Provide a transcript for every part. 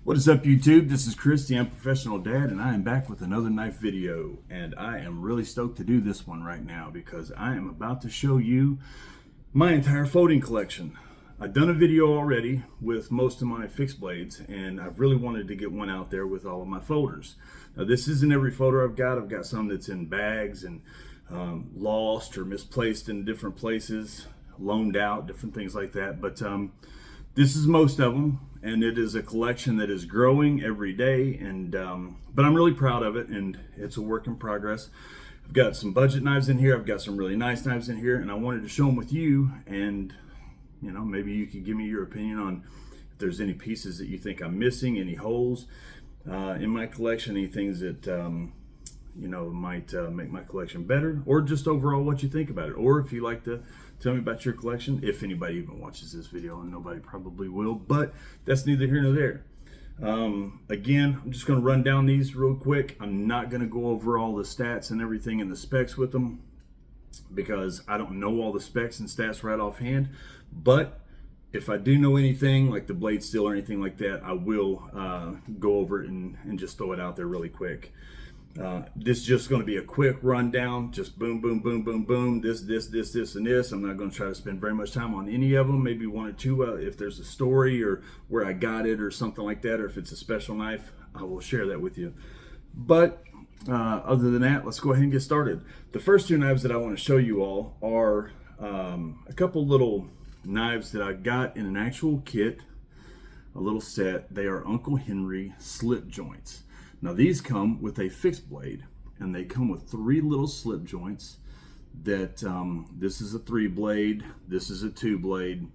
What is up, YouTube? This is Chris, the Unprofessional Dad, and I am back with another knife video. And I am really stoked to do this one right now because I am about to show you my entire folding collection. I've done a video already with most of my fixed blades, and I've really wanted to get one out there with all of my folders. Now, this isn't every folder I've got. I've got some that's in bags and lost or misplaced in different places, loaned out, different things like that. But this is most of them, and it is a collection that is growing every day. And but I'm really proud of it, and it's a work in progress. I've got some budget knives in here. I've got some really nice knives in here, and I wanted to show them with you. And you know, maybe you could give me your opinion on if there's any pieces that you think I'm missing, any holes in my collection, any things that you know, might make my collection better, or just overall what you think about it. Or if you like to tell me about your collection, if anybody even watches this video, and nobody probably will, but that's neither here nor there. Again, I'm just going to run down these real quick. I'm not going to go over all the stats and everything and the specs with them because I don't know all the specs and stats right offhand. But if I do know anything like the blade steel or anything like that, I will go over it and just throw it out there really quick. This is just going to be a quick rundown, just boom, boom, boom, boom, boom, this, and this. I'm not going to try to spend very much time on any of them, maybe one or two. If there's a story or where I got it or something like that, or if it's a special knife, I will share that with you. But other than that, let's go ahead and get started. The first two knives that I want to show you all are a couple little knives that I got in an actual kit, a little set. They are Uncle Henry slip joints. Now these come with a fixed blade, and they come with three little slip joints that this is a 3 blade, this is a 2 blade,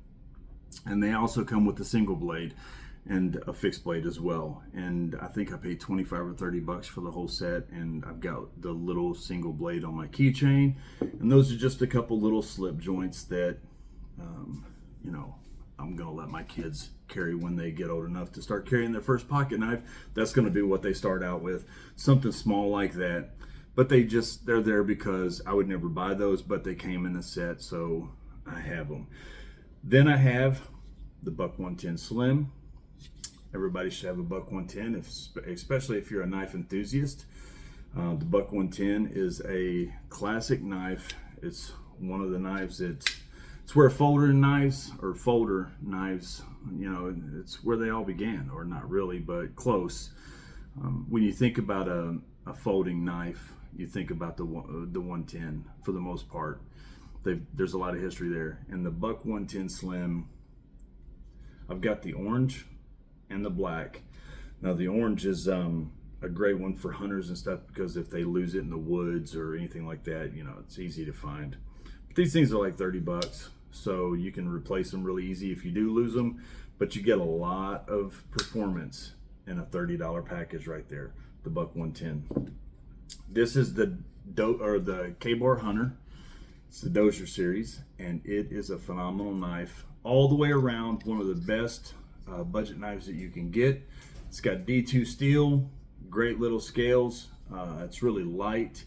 and they also come with a single blade and a fixed blade as well. And I think I paid 25 or 30 bucks for the whole set, and I've got the little single blade on my keychain, and those are just a couple little slip joints that you know, I'm gonna let my kids carry when they get old enough to start carrying their first pocket knife. That's gonna be what they start out with, something small like that. But they're there because I would never buy those, but they came in the set, so I have them. Then I have the Buck 110 Slim. Everybody should have a Buck 110, especially if you're a knife enthusiast. The Buck 110 is a classic knife. It's one of the knives it's where folder knives, you know, it's where they all began, or not really, but close. When you think about a folding knife, you think about the 110 for the most part. There's a lot of history there. And the Buck 110 Slim, I've got the orange and the black. Now the orange is a great one for hunters and stuff, because if they lose it in the woods or anything like that, you know, it's easy to find. But these things are like 30 bucks. So you can replace them really easy if you do lose them, but you get a lot of performance in a $30 package right there, the Buck 110. This is the Ka-Bar Hunter. It's the Dozier series, and it is a phenomenal knife all the way around. One of the best budget knives that you can get. It's got D2 steel, great little scales. It's really light,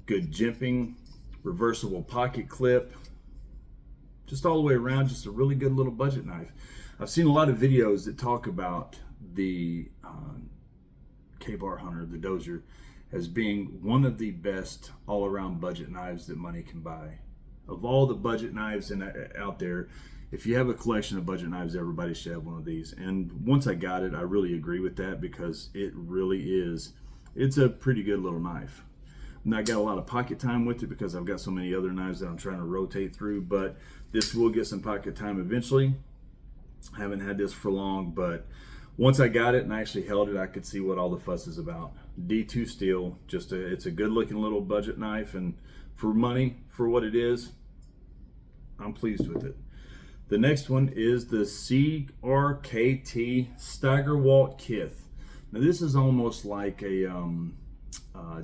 good jimping, reversible pocket clip. Just all the way around, just a really good little budget knife. I've seen a lot of videos that talk about the Ka-Bar Hunter, the Dozier, as being one of the best all-around budget knives that money can buy. Of all the budget knives out there, if you have a collection of budget knives, everybody should have one of these. And once I got it, I really agree with that, because it really is. It's a pretty good little knife. And I got a lot of pocket time with it because I've got so many other knives that I'm trying to rotate through, but this will get some pocket time eventually. I haven't had this for long, but once I got it and I actually held it, I could see what all the fuss is about. D2 steel, it's a good looking little budget knife, and for money, for what it is, I'm pleased with it. The next one is the CRKT Steigerwalt Kith. Now this is almost like a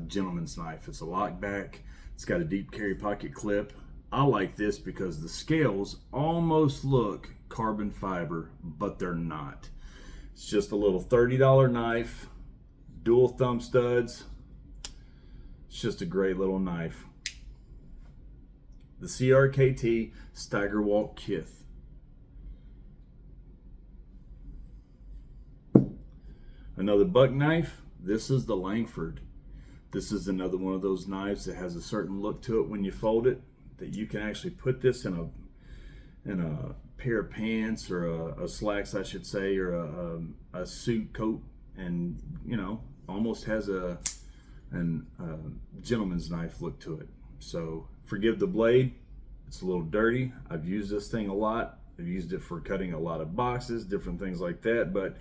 gentleman's knife. It's a lockback. It's got a deep carry pocket clip. I like this because the scales almost look carbon fiber, but they're not. It's just a little $30 knife, dual thumb studs. It's just a great little knife. The CRKT Steigerwalt Kith. Another buck knife. This is the Langford. This is another one of those knives that has a certain look to it when you fold it, that you can actually put this in a pair of pants, or a slacks, I should say, or a suit coat, and you know, almost has a gentleman's knife look to it. So forgive the blade, it's a little dirty. I've used this thing a lot. I've used it for cutting a lot of boxes, different things like that, but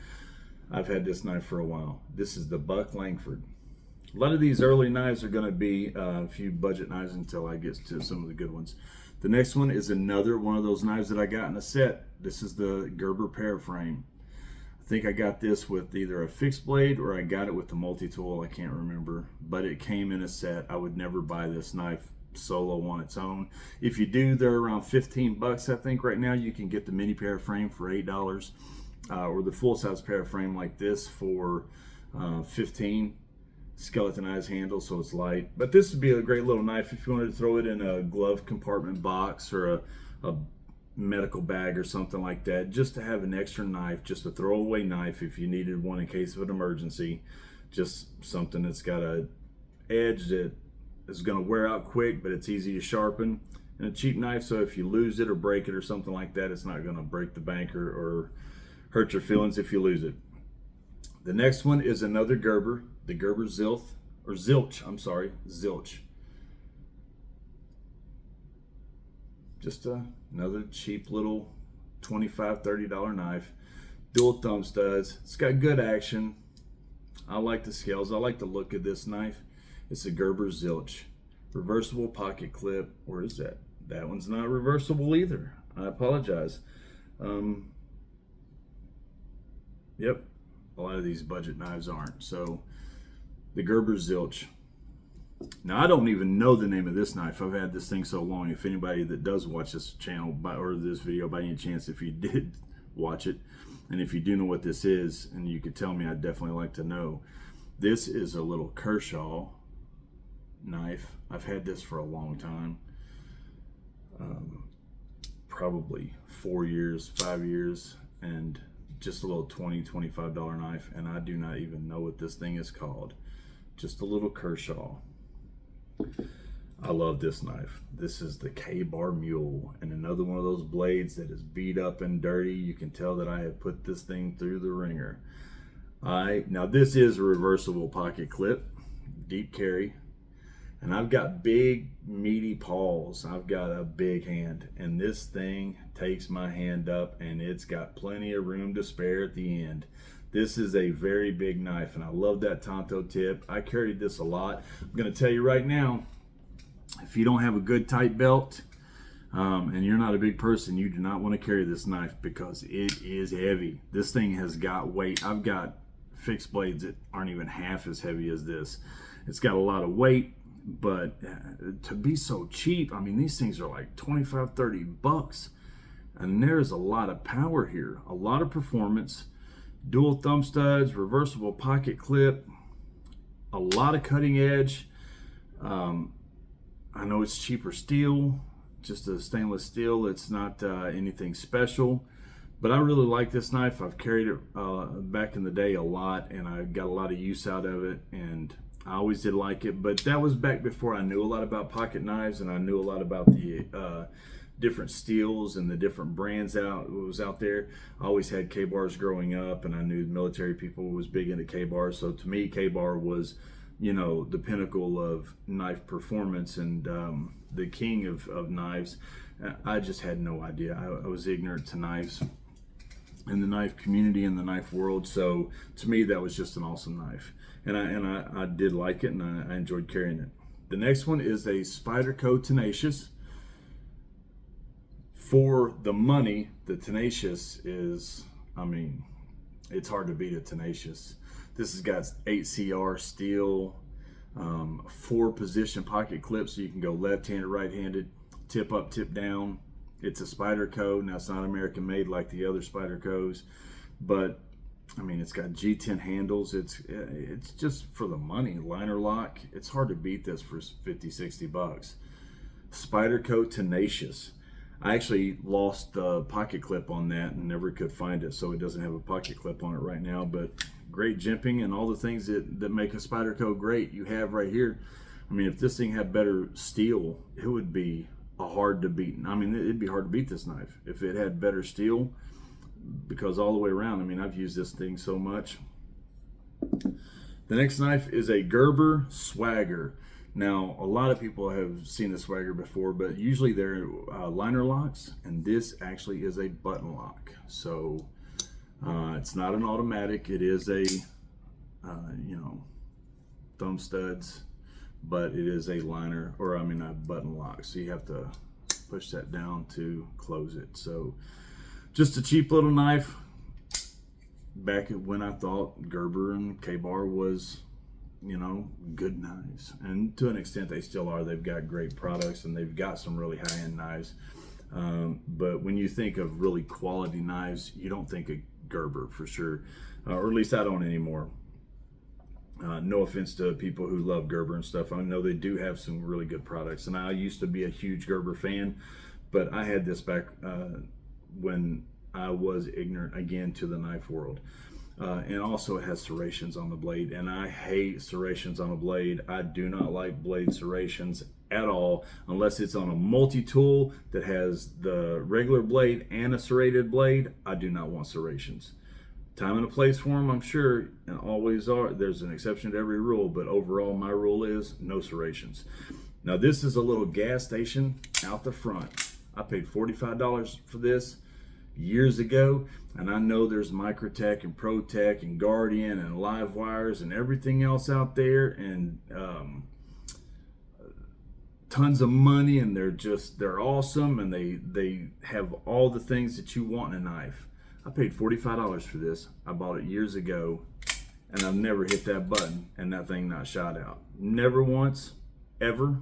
I've had this knife for a while. This is the Buck Langford. A lot of these early knives are going to be a few budget knives until I get to some of the good ones. The next one is another one of those knives that I got in a set. This is the Gerber Paraframe. I think I got this with either a fixed blade or I got it with the multi-tool. I can't remember, but it came in a set. I would never buy this knife solo on its own. If you do, they're around 15 bucks. I think right now you can get the mini Paraframe for $8, or the full-size Paraframe like this for 15. Skeletonized handle, so it's light. But this would be a great little knife if you wanted to throw it in a glove compartment box or a medical bag or something like that, just to have an extra knife, just a throwaway knife if you needed one in case of an emergency. Just something that's got a edge that is going to wear out quick, but it's easy to sharpen, and a cheap knife, so if you lose it or break it or something like that, it's not going to break the bank or hurt your feelings if you lose it. The next one is another Gerber, the Gerber Zilch. Just another cheap little $25, $30 knife. Dual thumb studs. It's got good action. I like the scales. I like the look of this knife. It's a Gerber Zilch. Reversible pocket clip. Where is that? That one's not reversible either. I apologize. Yep. A lot of these budget knives aren't. So the Gerber Zilch. Now I don't even know the name of this knife. I've had this thing so long. If anybody that does watch this channel or this video by any chance, if you did watch it, and if you do know what this is and you could tell me, I'd definitely like to know. This is a little Kershaw knife. I've had this for a long time. Probably 4 years, 5 years, and just a little $20, $25 knife, and I do not even know what this thing is called. Just a little Kershaw. I love this knife. This is the Ka-Bar Mule, and another one of those blades that is beat up and dirty. You can tell that I have put this thing through the ringer. Now this is a reversible pocket clip, deep carry, and I've got big meaty paws. I've got a big hand, and this thing takes my hand up, and it's got plenty of room to spare at the end. This is a very big knife, and I love that Tonto tip. I carried this a lot. I'm going to tell you right now, if you don't have a good tight belt and you're not a big person, you do not want to carry this knife because it is heavy. This thing has got weight. I've got fixed blades that aren't even half as heavy as this. It's got a lot of weight, but to be so cheap, I mean, these things are like 25, 30 bucks, and there's a lot of power here, a lot of performance. Dual thumb studs, reversible pocket clip, a lot of cutting edge. I know it's cheaper steel, just a stainless steel. It's not anything special, but I really like this knife. I've carried it back in the day a lot, and I got a lot of use out of it, and I always did like it. But that was back before I knew a lot about pocket knives, and I knew a lot about the different steels and the different brands was out there. I always had Ka-Bars growing up, and I knew military people was big into Ka-Bars. So to me, Ka-Bar was, you know, the pinnacle of knife performance and the king of knives. I just had no idea. I was ignorant to knives in the knife community and the knife world. So to me, that was just an awesome knife, and I did like it, and I enjoyed carrying it. The next one is a Spyderco Tenacious. For the money, the Tenacious is, I mean, it's hard to beat a Tenacious. This has got 8CR steel, 4-position pocket clips, so you can go left-handed, right-handed, tip up, tip down. It's a Spyderco. Now, it's not American made like the other Spydercos, but I mean, it's got G10 handles. It's just for the money. Liner lock. It's hard to beat this for 50, 60 bucks. Spyderco Tenacious. I actually lost the pocket clip on that and never could find it, so it doesn't have a pocket clip on it right now. But great jimping and all the things that make a Spyderco great you have right here. I mean, if this thing had better steel, it would be a hard to beat. I mean, it'd be hard to beat this knife if it had better steel, because all the way around, I mean, I've used this thing so much. The next knife is a Gerber Swagger. Now, a lot of people have seen the Swagger before, but usually they're liner locks, and this actually is a button lock. So it's not an automatic. It is a, you know, thumb studs, but it is a liner, or I mean a button lock. So you have to push that down to close it. So just a cheap little knife. Back when I thought Gerber and Ka-Bar was, you know, good knives, and to an extent they still are. They've got great products and they've got some really high-end knives, but when you think of really quality knives, you don't think of Gerber for sure, or at least I don't anymore. No offense to people who love Gerber and stuff. I know they do have some really good products, and I used to be a huge Gerber fan, but I had this back when I was ignorant again to the knife world. And also it has serrations on the blade, and I hate serrations on a blade. I do not like blade serrations at all, unless it's on a multi-tool that has the regular blade and a serrated blade. I do not want serrations. Time and a place for them, I'm sure, and always are. There's an exception to every rule, but overall my rule is no serrations. Now this is a little gas station out the front. I paid $45 for this years ago, and I know there's Microtech and ProTech and Guardian and Live Wires and everything else out there, and tons of money, and they're awesome, and they have all the things that you want in a knife. I paid $45 for this. I bought it years ago, and I've never hit that button and that thing not shot out. Never once, ever.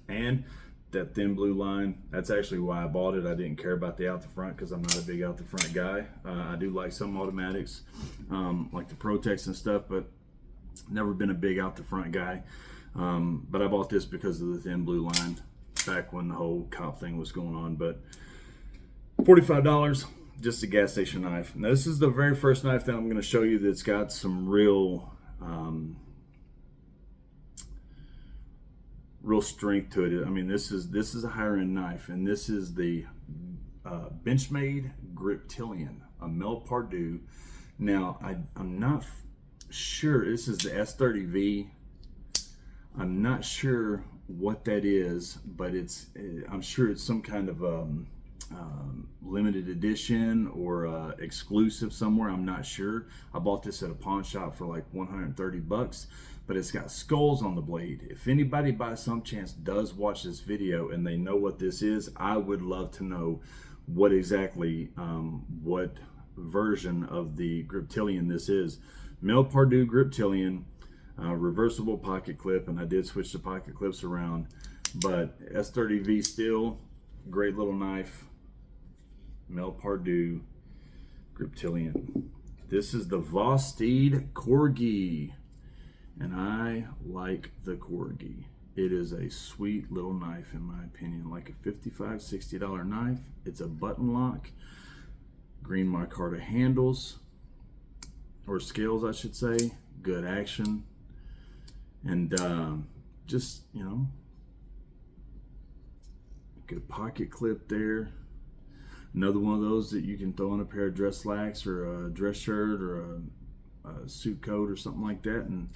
And that thin blue line, that's actually why I bought it. I didn't care about the out the front because I'm not a big out the front guy. I do like some automatics, like the ProTechs and stuff, but never been a big out the front guy. But I bought this because of the thin blue line back when the whole cop thing was going on. But $45, just a gas station knife. Now this is the very first knife that I'm going to show you that's got some real strength to it. I mean, this is a higher end knife, and this is the Benchmade Griptilian, a Mel Pardue. Now I'm not sure, this is the S30V. I'm not sure what that is, but I'm sure it's some kind of limited edition or exclusive somewhere. I'm not sure. I bought this at a pawn shop for like 130 bucks, but it's got skulls on the blade. If anybody by some chance does watch this video and they know what this is, I would love to know what exactly, what version of the Griptilian this is. Mel Pardue Griptilian, reversible pocket clip, and I did switch the pocket clips around, but S30V still, great little knife. Mel Pardue Griptilian. This is the Vosteed Corgi, and I like the Corgi. It is a sweet little knife in my opinion, like a $55, $60 knife. It's a button lock, green micarta handles, or scales I should say, good action, and just, you know, good pocket clip there. Another one of those that you can throw in a pair of dress slacks or a dress shirt or a suit coat or something like that, and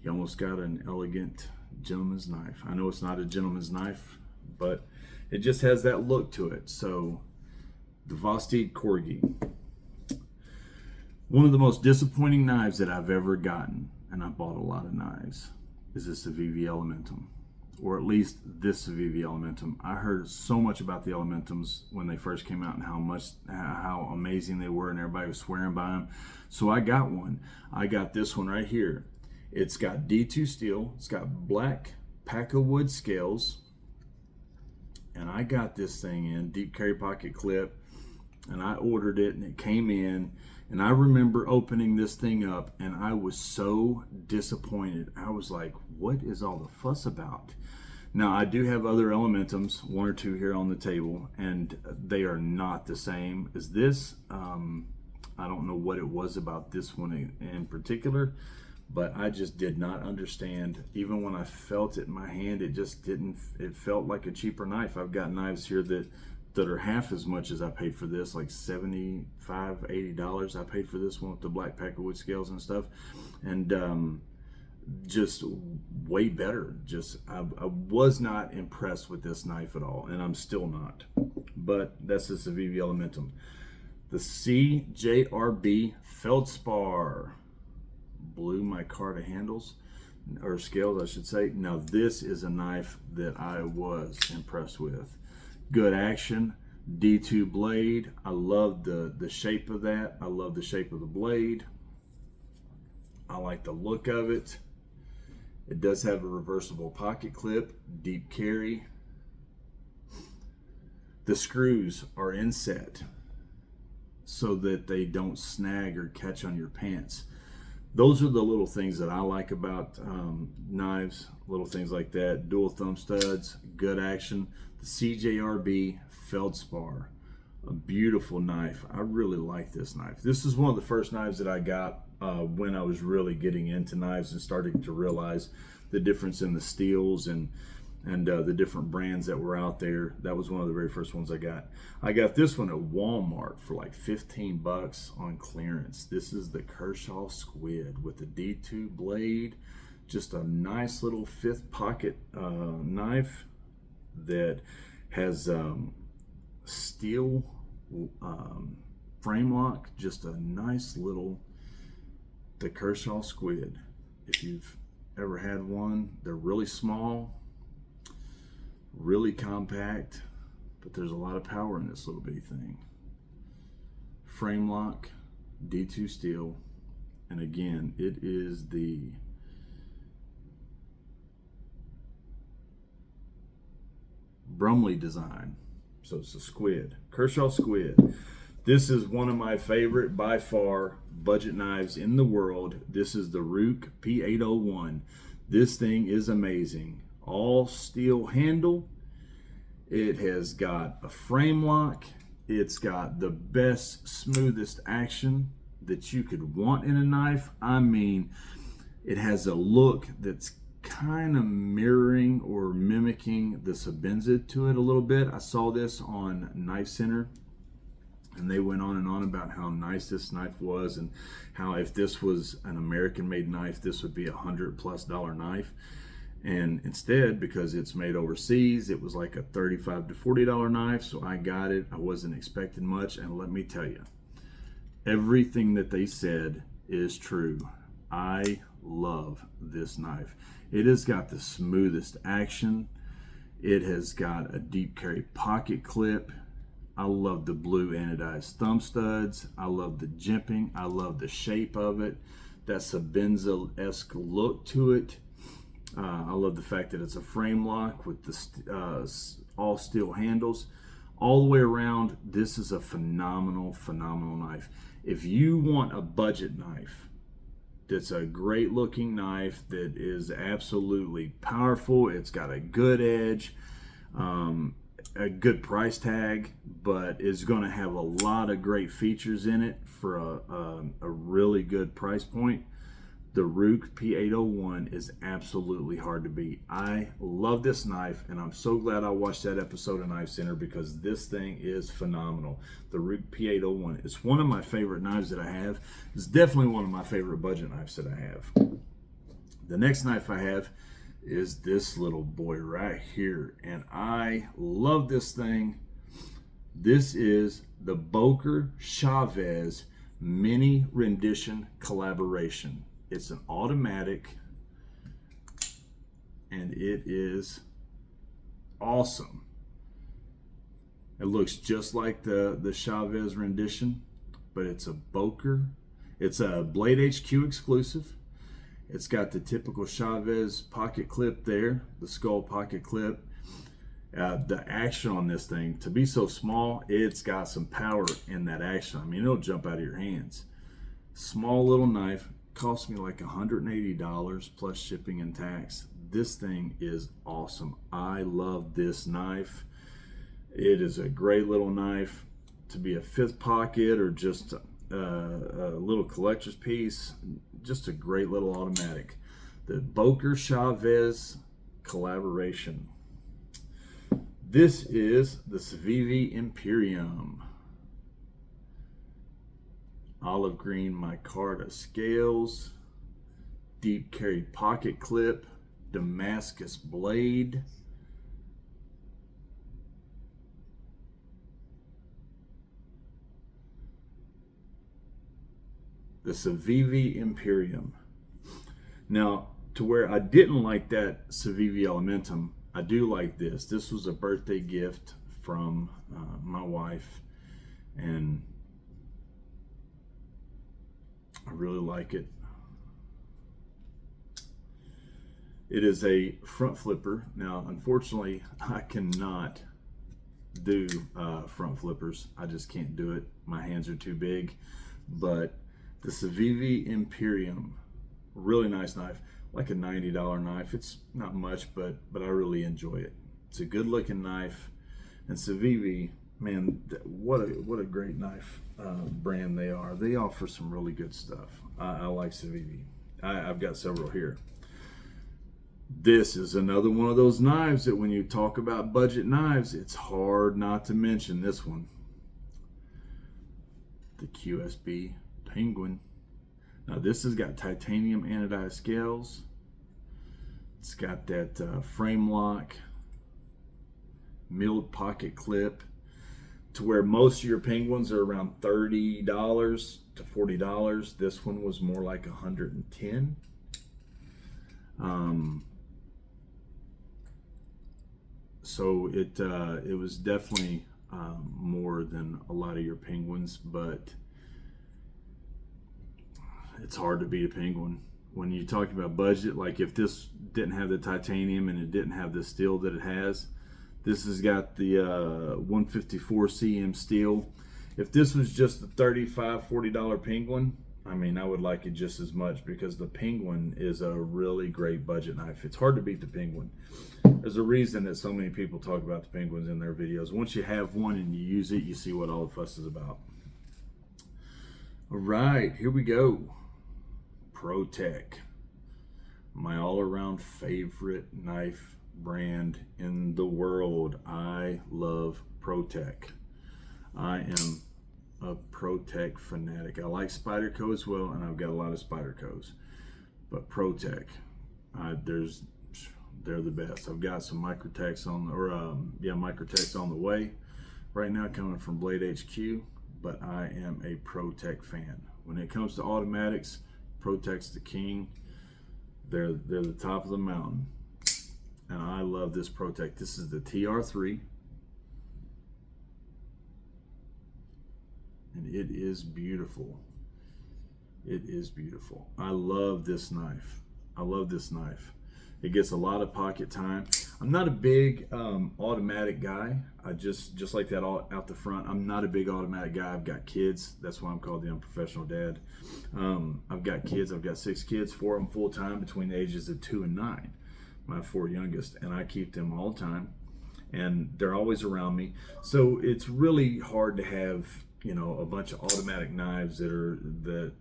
you almost got an elegant gentleman's knife. I know it's not a gentleman's knife, but it just has that look to it. So the Vosteed Corgi. One of the most disappointing knives that I've ever gotten, and I bought a lot of knives, is this Civivi Elementum. Or at least this Civivi Elementum. I heard so much about the Elementums when they first came out and how amazing they were, and everybody was swearing by them. So I got one. I got this one right here. It's got D2 steel. It's got black Paca wood scales. And I got this thing in deep carry pocket clip, and I ordered it, and it came in. And I remember opening this thing up, and I was so disappointed. I was like, what is all the fuss about? Now, I do have other Elementums, one or two here on the table, and they are not the same as this. I don't know what it was about this one in particular, but I just did not understand. Even when I felt it in my hand, it just didn't, it felt like a cheaper knife. I've got knives here that are half as much as I paid for this, like $75, $80 I paid for this one with the black packerwood scales and stuff. And just way better. Just I was not impressed with this knife at all, and I'm still not. But that's the Civivi Elementum. The CJRB Feldspar blue micarta handles, or scales I should say. Now this is a knife that I was impressed with. Good action, D2 blade. I love the shape of that. I love the shape of the blade. I like the look of it. It does have a reversible pocket clip, deep carry. The screws are inset so that they don't snag or catch on your pants. Those are the little things that I like about knives, little things like that. Dual thumb studs, good action. The CJRB Feldspar, a beautiful knife. I really like this knife. This is one of the first knives that I got when I was really getting into knives and starting to realize the difference in the steels and the different brands that were out there. That was one of the very first ones I got. I got this one at Walmart for like 15 bucks on clearance. This is the Kershaw Squid with the D2 blade. Just a nice little fifth pocket knife that has steel frame lock. Just a nice little, the Kershaw Squid. If you've ever had one, they're really small, really compact, but there's a lot of power in this little bitty thing. Frame lock, D2 steel, and again, it is the Brumley design. So it's a squid, Kershaw Squid. This is one of my favorite, by far, budget knives in the world. This is the Ruke P801. This thing is amazing. All steel handle. It has got a frame lock. It's got the best, smoothest action that you could want in a knife. I mean, it has a look that's kind of mirroring or mimicking the Sebenza to it a little bit. I saw this on Knife Center, and they went on and on about how nice this knife was and how if this was an American-made knife, this would be $100+ knife. And instead, because it's made overseas, it was like a $35 to $40 knife. So I got it. I wasn't expecting much. And let me tell you, everything that they said is true. I love this knife. It has got the smoothest action. It has got a deep carry pocket clip. I love the blue anodized thumb studs. I love the jimping. I love the shape of it. That Sebenza-esque look to it. I love the fact that it's a frame lock with the all steel handles. All the way around, this is a phenomenal, phenomenal knife. If you want a budget knife, that's a great looking knife that is absolutely powerful. It's got a good edge, a good price tag, but is going to have a lot of great features in it for a really good price point. The Ruke P801 is absolutely hard to beat. I love this knife, and I'm so glad I watched that episode of Knife Center because this thing is phenomenal. The Ruke P801. It's one of my favorite knives that I have. It's definitely one of my favorite budget knives that I have. The next knife I have is this little boy right here, and I love this thing. This is the Boker Chavez Mini Rendition Collaboration. It's an automatic, and it is awesome. It looks just like the Chavez rendition, but it's a Boker. It's a Blade HQ exclusive. It's got the typical Chavez pocket clip there, the skull pocket clip. The action on this thing, to be so small, it's got some power in that action. I mean, it'll jump out of your hands. Small little knife. Cost me like $180 plus shipping and tax. this thing is awesome. I love this knife. It is a great little knife to be a fifth pocket or just a little collector's piece. Just a great little automatic. The Boker Chavez collaboration. This is the Civivi Imperium. Olive green micarta scales, deep carry pocket clip, Damascus blade. The Civivi Imperium. Now, to where I didn't like that Civivi Elementum, I do like this. This was a birthday gift from my wife, and I really like it. It is a front flipper. Now, unfortunately, I cannot do front flippers. I just can't do it. My hands are too big. But the Civivi Imperium, really nice knife, like a $90 knife. It's not much, but I really enjoy it. It's a good looking knife. And Civivi, man, what a great knife brand they are. They offer some really good stuff. I like Civivi. I've got several here. This is another one of those knives that when you talk about budget knives, it's hard not to mention this one. The QSB Penguin. Now this has got titanium anodized scales. It's got that frame lock, milled pocket clip, to where most of your Penguins are around $30 to $40. This one was more like $110. So it was definitely more than a lot of your Penguins, but it's hard to beat a Penguin. When you talk about budget, like if this didn't have the titanium and it didn't have the steel that it has, this has got the 154 cm steel. If this was just the $35, $40 Penguin, I mean, I would like it just as much, because the Penguin is a really great budget knife. It's hard to beat the Penguin. There's a reason that so many people talk about the Penguins in their videos. Once you have one and you use it, you see what all the fuss is about. All right, here we go. ProTech, my all-around favorite knife brand in the world. I love ProTech. I am a ProTech fanatic. I like Spyderco as well, and I've got a lot of Spydercos, but ProTech, they're the best. I've got some Microtechs on, Microtechs on the way right now, coming from Blade HQ. But I am a ProTech fan. When it comes to automatics, ProTech's the king. They're the top of the mountain, and I love this ProTech. This is the TR3, and it is beautiful. It is beautiful. I love this knife. I love this knife. It gets a lot of pocket time. I'm not a big automatic guy. I just like that all out the front. I'm not a big automatic guy. I've got kids. That's why I'm called the Unprofessional Dad. I've got kids. I've got 6 kids, 4 of them full time between the ages of 2 and 9. My 4 youngest, and I keep them all the time, and they're always around me. So it's really hard to have, you know, a bunch of automatic knives that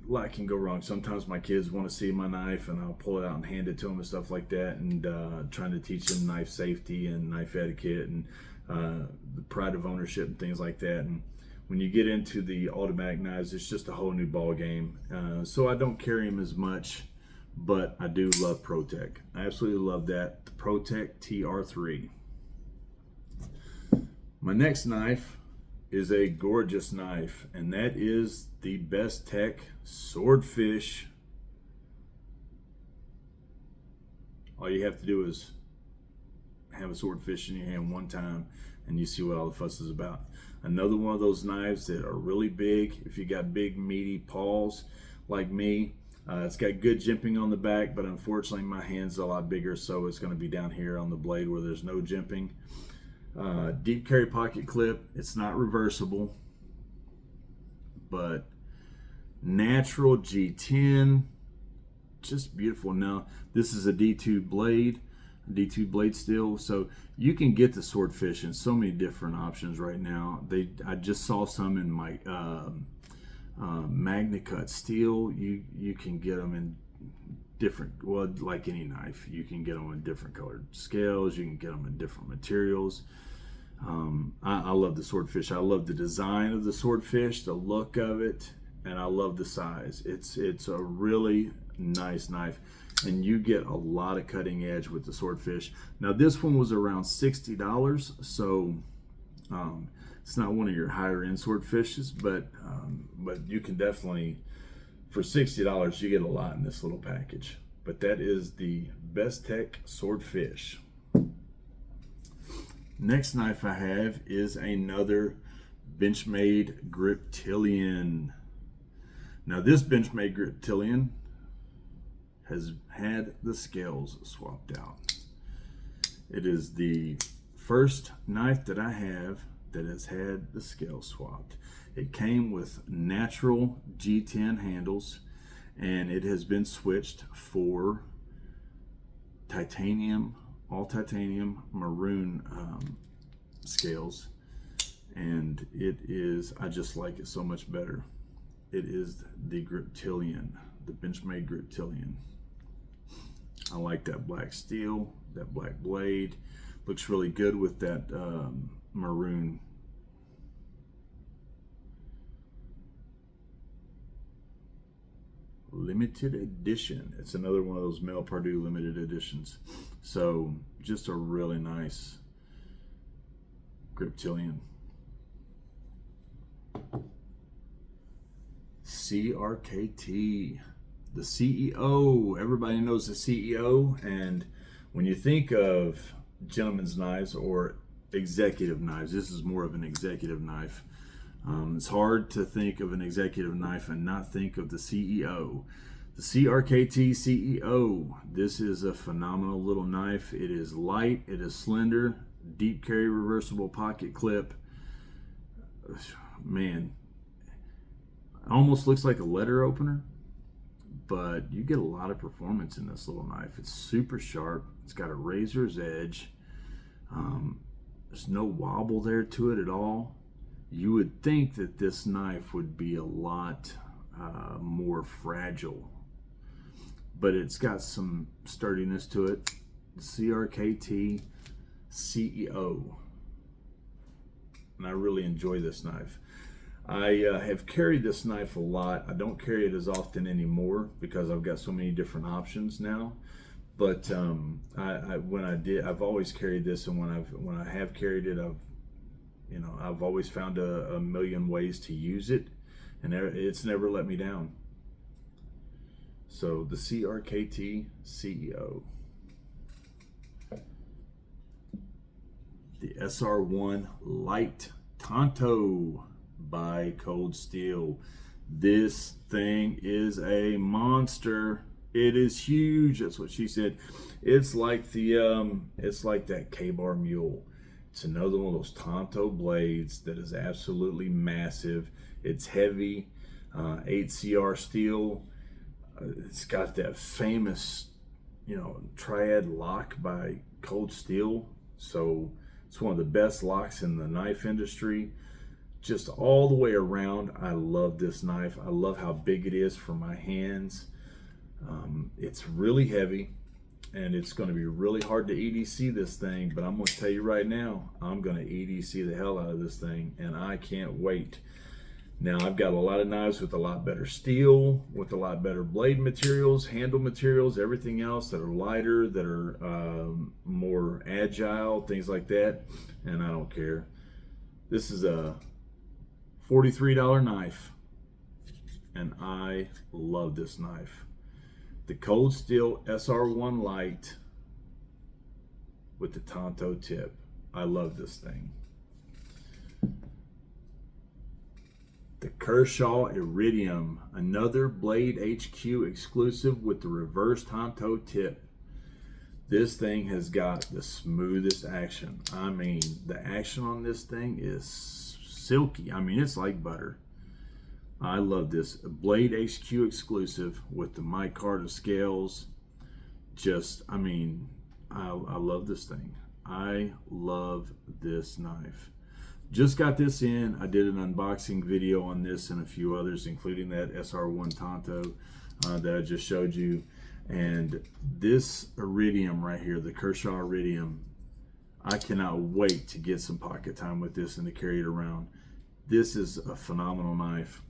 lot can go wrong. Sometimes my kids want to see my knife and I'll pull it out and hand it to them and stuff like that, and trying to teach them knife safety and knife etiquette and the pride of ownership and things like that. And when you get into the automatic knives, it's just a whole new ball game. So I don't carry them as much, but I do love ProTech. I absolutely love that. The ProTech TR3. My next knife is a gorgeous knife, and that is the Bestech Swordfish. All you have to do is have a swordfish in your hand one time and you see what all the fuss is about. Another one of those knives that are really big. If you got big meaty paws like me, it's got good jimping on the back, but unfortunately my hand's a lot bigger, so it's going to be down here on the blade where there's no jimping. Deep carry pocket clip. It's not reversible, but natural G10 just beautiful. Now, this is a D2 blade, steel, so you can get the swordfish in so many different options right now. I just saw some in my MagnaCut steel. You can get them in different, well, like any knife, you can get them in different colored scales. You can get them in different materials. I love the swordfish. I love the design of the swordfish, the look of it, and I love the size. It's a really nice knife, and you get a lot of cutting edge with the swordfish. Now, this one was around $60, so it's not one of your higher end swordfishes, but you can definitely, for $60, you get a lot in this little package. But that is the Bestech swordfish. Next knife I have is another Benchmade Griptilian. Now, this Benchmade Griptilian has had the scales swapped out. It is the first knife that I have that has had the scales swapped. It came with natural G10 handles, and it has been switched for titanium, all titanium maroon scales, and it is, I just like it so much better. It is the Griptilian, the Benchmade Griptilian. I like that black steel, that black blade. Looks really good with that maroon. Limited edition. It's another one of those Mel Pardue limited editions. So just a really nice Griptilian. CRKT, the CEO. Everybody knows the CEO, and when you think of gentleman's knives or executive knives, this is more of an executive knife. It's hard to think of an executive knife and not think of the CEO. The CRKT CEO. This is a phenomenal little knife. It is light, it is slender, deep carry reversible pocket clip. Man, it almost looks like a letter opener, but you get a lot of performance in this little knife. It's super sharp. It's got a razor's edge. There's no wobble there to it at all. You would think that this knife would be a lot more fragile, but it's got some sturdiness to it. The CRKT CEO, and I really enjoy this knife. I have carried this knife a lot. I don't carry it as often anymore because I've got so many different options now. But when I did, I've always carried this, and when I have carried it, I've always found a million ways to use it, and it's never let me down. So the CRKT CEO. The SR1 Light Tonto by Cold Steel. This thing is a monster. It is huge. That's what she said. It's like that K-Bar Mule. It's another one of those Tonto blades that is absolutely massive. It's heavy, 8CR steel. It's got that famous, triad lock by Cold Steel. So it's one of the best locks in the knife industry. Just all the way around, I love this knife. I love how big it is for my hands. It's really heavy, and it's going to be really hard to EDC this thing, but I'm going to tell you right now, I'm going to EDC the hell out of this thing, and I can't wait. Now, I've got a lot of knives with a lot better steel, with a lot better blade materials, handle materials, everything else that are lighter, that are more agile, things like that, and I don't care. This is a $43 knife, and I love this knife. The Cold Steel SR1 Light with the Tonto tip. I love this thing. The Kershaw Iridium, another Blade HQ exclusive with the reverse Tonto tip. This thing has got the smoothest action. I mean, the action on this thing is silky. I mean, it's like butter. I love this. Blade HQ exclusive with the micarta scales. Just, I mean, I love this thing. I love this knife. Just got this in. I did an unboxing video on this and a few others, including that SR1 Tonto that I just showed you. And this Iridium right here, the Kershaw Iridium, I cannot wait to get some pocket time with this and to carry it around. This is a phenomenal knife.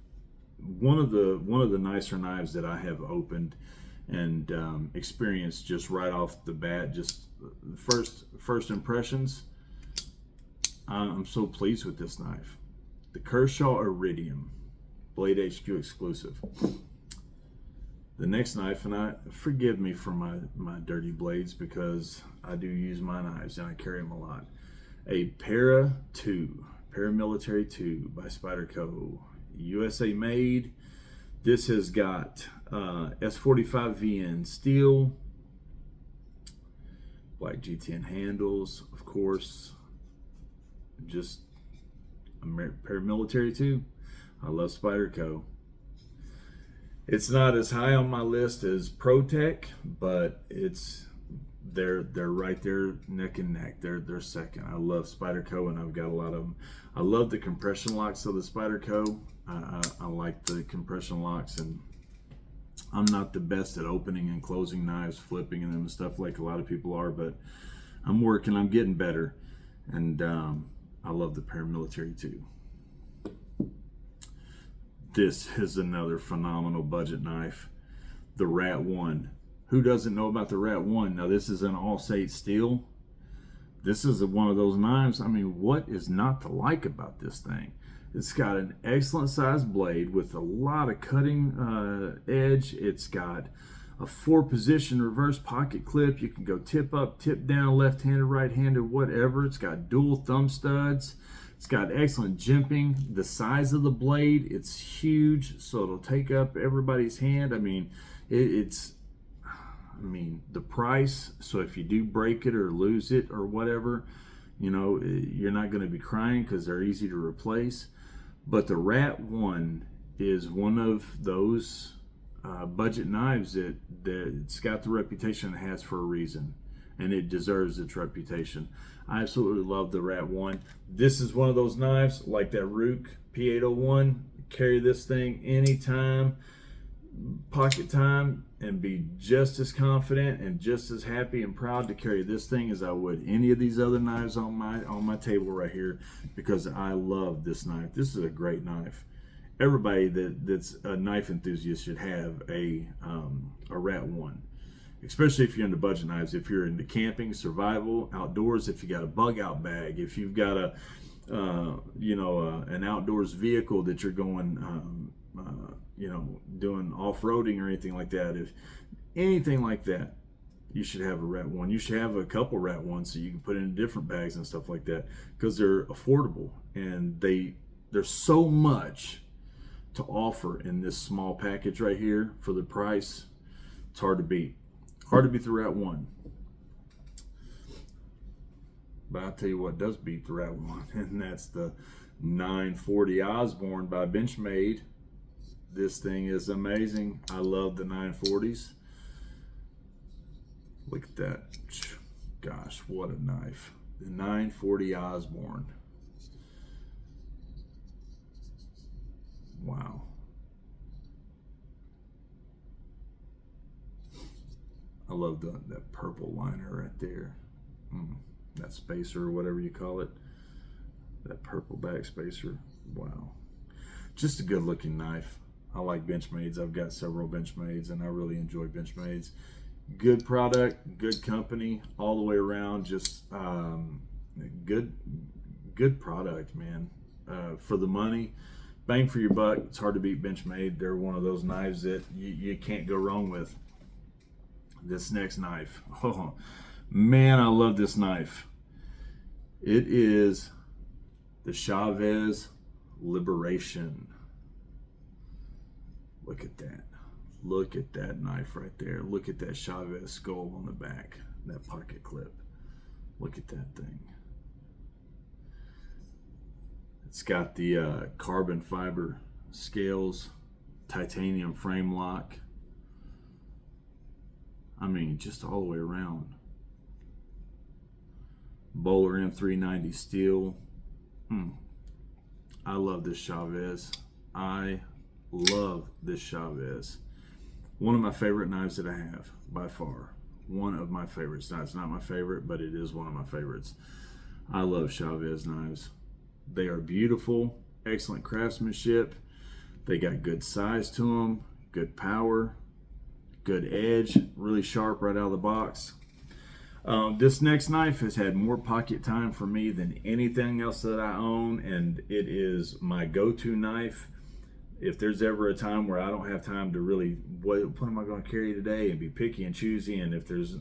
One of the nicer knives that I have opened and experienced just right off the bat. Just first impressions. I'm so pleased with this knife. The Kershaw Iridium, Blade HQ exclusive. The next knife, and forgive me for my dirty blades because I do use my knives and I carry them a lot. A Para 2, Paramilitary 2 by Spyderco, USA made. This has got S45 VN steel, black G10 handles, of course. Just a Paramilitary 2. I love Spyderco. It's not as high on my list as ProTech, but they're right there neck and neck. They're second. I love Spyderco, and I've got a lot of them. I love the compression locks of the Spyderco. I like the compression locks, and I'm not the best at opening and closing knives, flipping them and stuff like a lot of people are, but I'm working. I'm getting better, and I love the Paramilitary 2. This is another phenomenal budget knife, the Rat 1. Who doesn't know about the Rat 1? Now, this is an all-sate steel. This is one of those knives. I mean, what is not to like about this thing? It's got an excellent sized blade with a lot of cutting edge. It's got a 4-position reverse pocket clip. You can go tip up, tip down, left-handed, right-handed, whatever. It's got dual thumb studs. It's got excellent jimping. The size of the blade, it's huge, so it'll take up everybody's hand. I mean, the price, so if you do break it or lose it or whatever, you know, you're not going to be crying because they're easy to replace. But the Rat 1 is one of those budget knives that it's got the reputation it has for a reason, and it deserves its reputation. I absolutely love the Rat 1. This is one of those knives like that Rook P801. Carry this thing anytime, pocket time, and be just as confident and just as happy and proud to carry this thing as I would any of these other knives on my table right here, because I love this knife. This is a great knife. Everybody that's a knife enthusiast should have a Rat 1. Especially if you're into budget knives, if you're into camping, survival, outdoors, if you got a bug out bag, if you've got an outdoors vehicle that you're going, doing off-roading or anything like that. If anything like that, you should have a Rat 1. You should have a couple Rat 1s so you can put in different bags and stuff like that, because they're affordable and there's so much to offer in this small package right here for the price. It's hard to beat. Hard to beat the Rat 1. But I'll tell you what does beat the Rat 1, and that's the 940 Osborne by Benchmade. This thing is amazing. I love the 940s. Look at that. Gosh, what a knife. The 940 Osborne. Wow. I love that purple liner right there. That spacer or whatever you call it. That purple back spacer. Wow. Just a good looking knife. I like Benchmades. I've got several Benchmades and I really enjoy Benchmades. Good product, good company all the way around. Just good product, man. For the money, bang for your buck. It's hard to beat Benchmade. They're one of those knives that you can't go wrong with. This next knife, oh man, I love this knife. It is the Chavez Liberation. Look at that. Look at that knife right there. Look at that Chavez skull on the back, that pocket clip. Look at that thing. It's got the carbon fiber scales, titanium frame lock. I mean, just all the way around. Bowler M390 steel. I love this Chavez. I love this Chavez. One of my favorite knives that I have, by far. One of my favorites. Now, it's not my favorite, but it is one of my favorites. I love Chavez knives. They are beautiful, excellent craftsmanship. They got good size to them, good power, good edge, really sharp right out of the box. This next knife has had more pocket time for me than anything else that I own, and it is my go-to knife. If there's ever a time where I don't have time to really, what am I going to carry today, and be picky and choosy, and if there's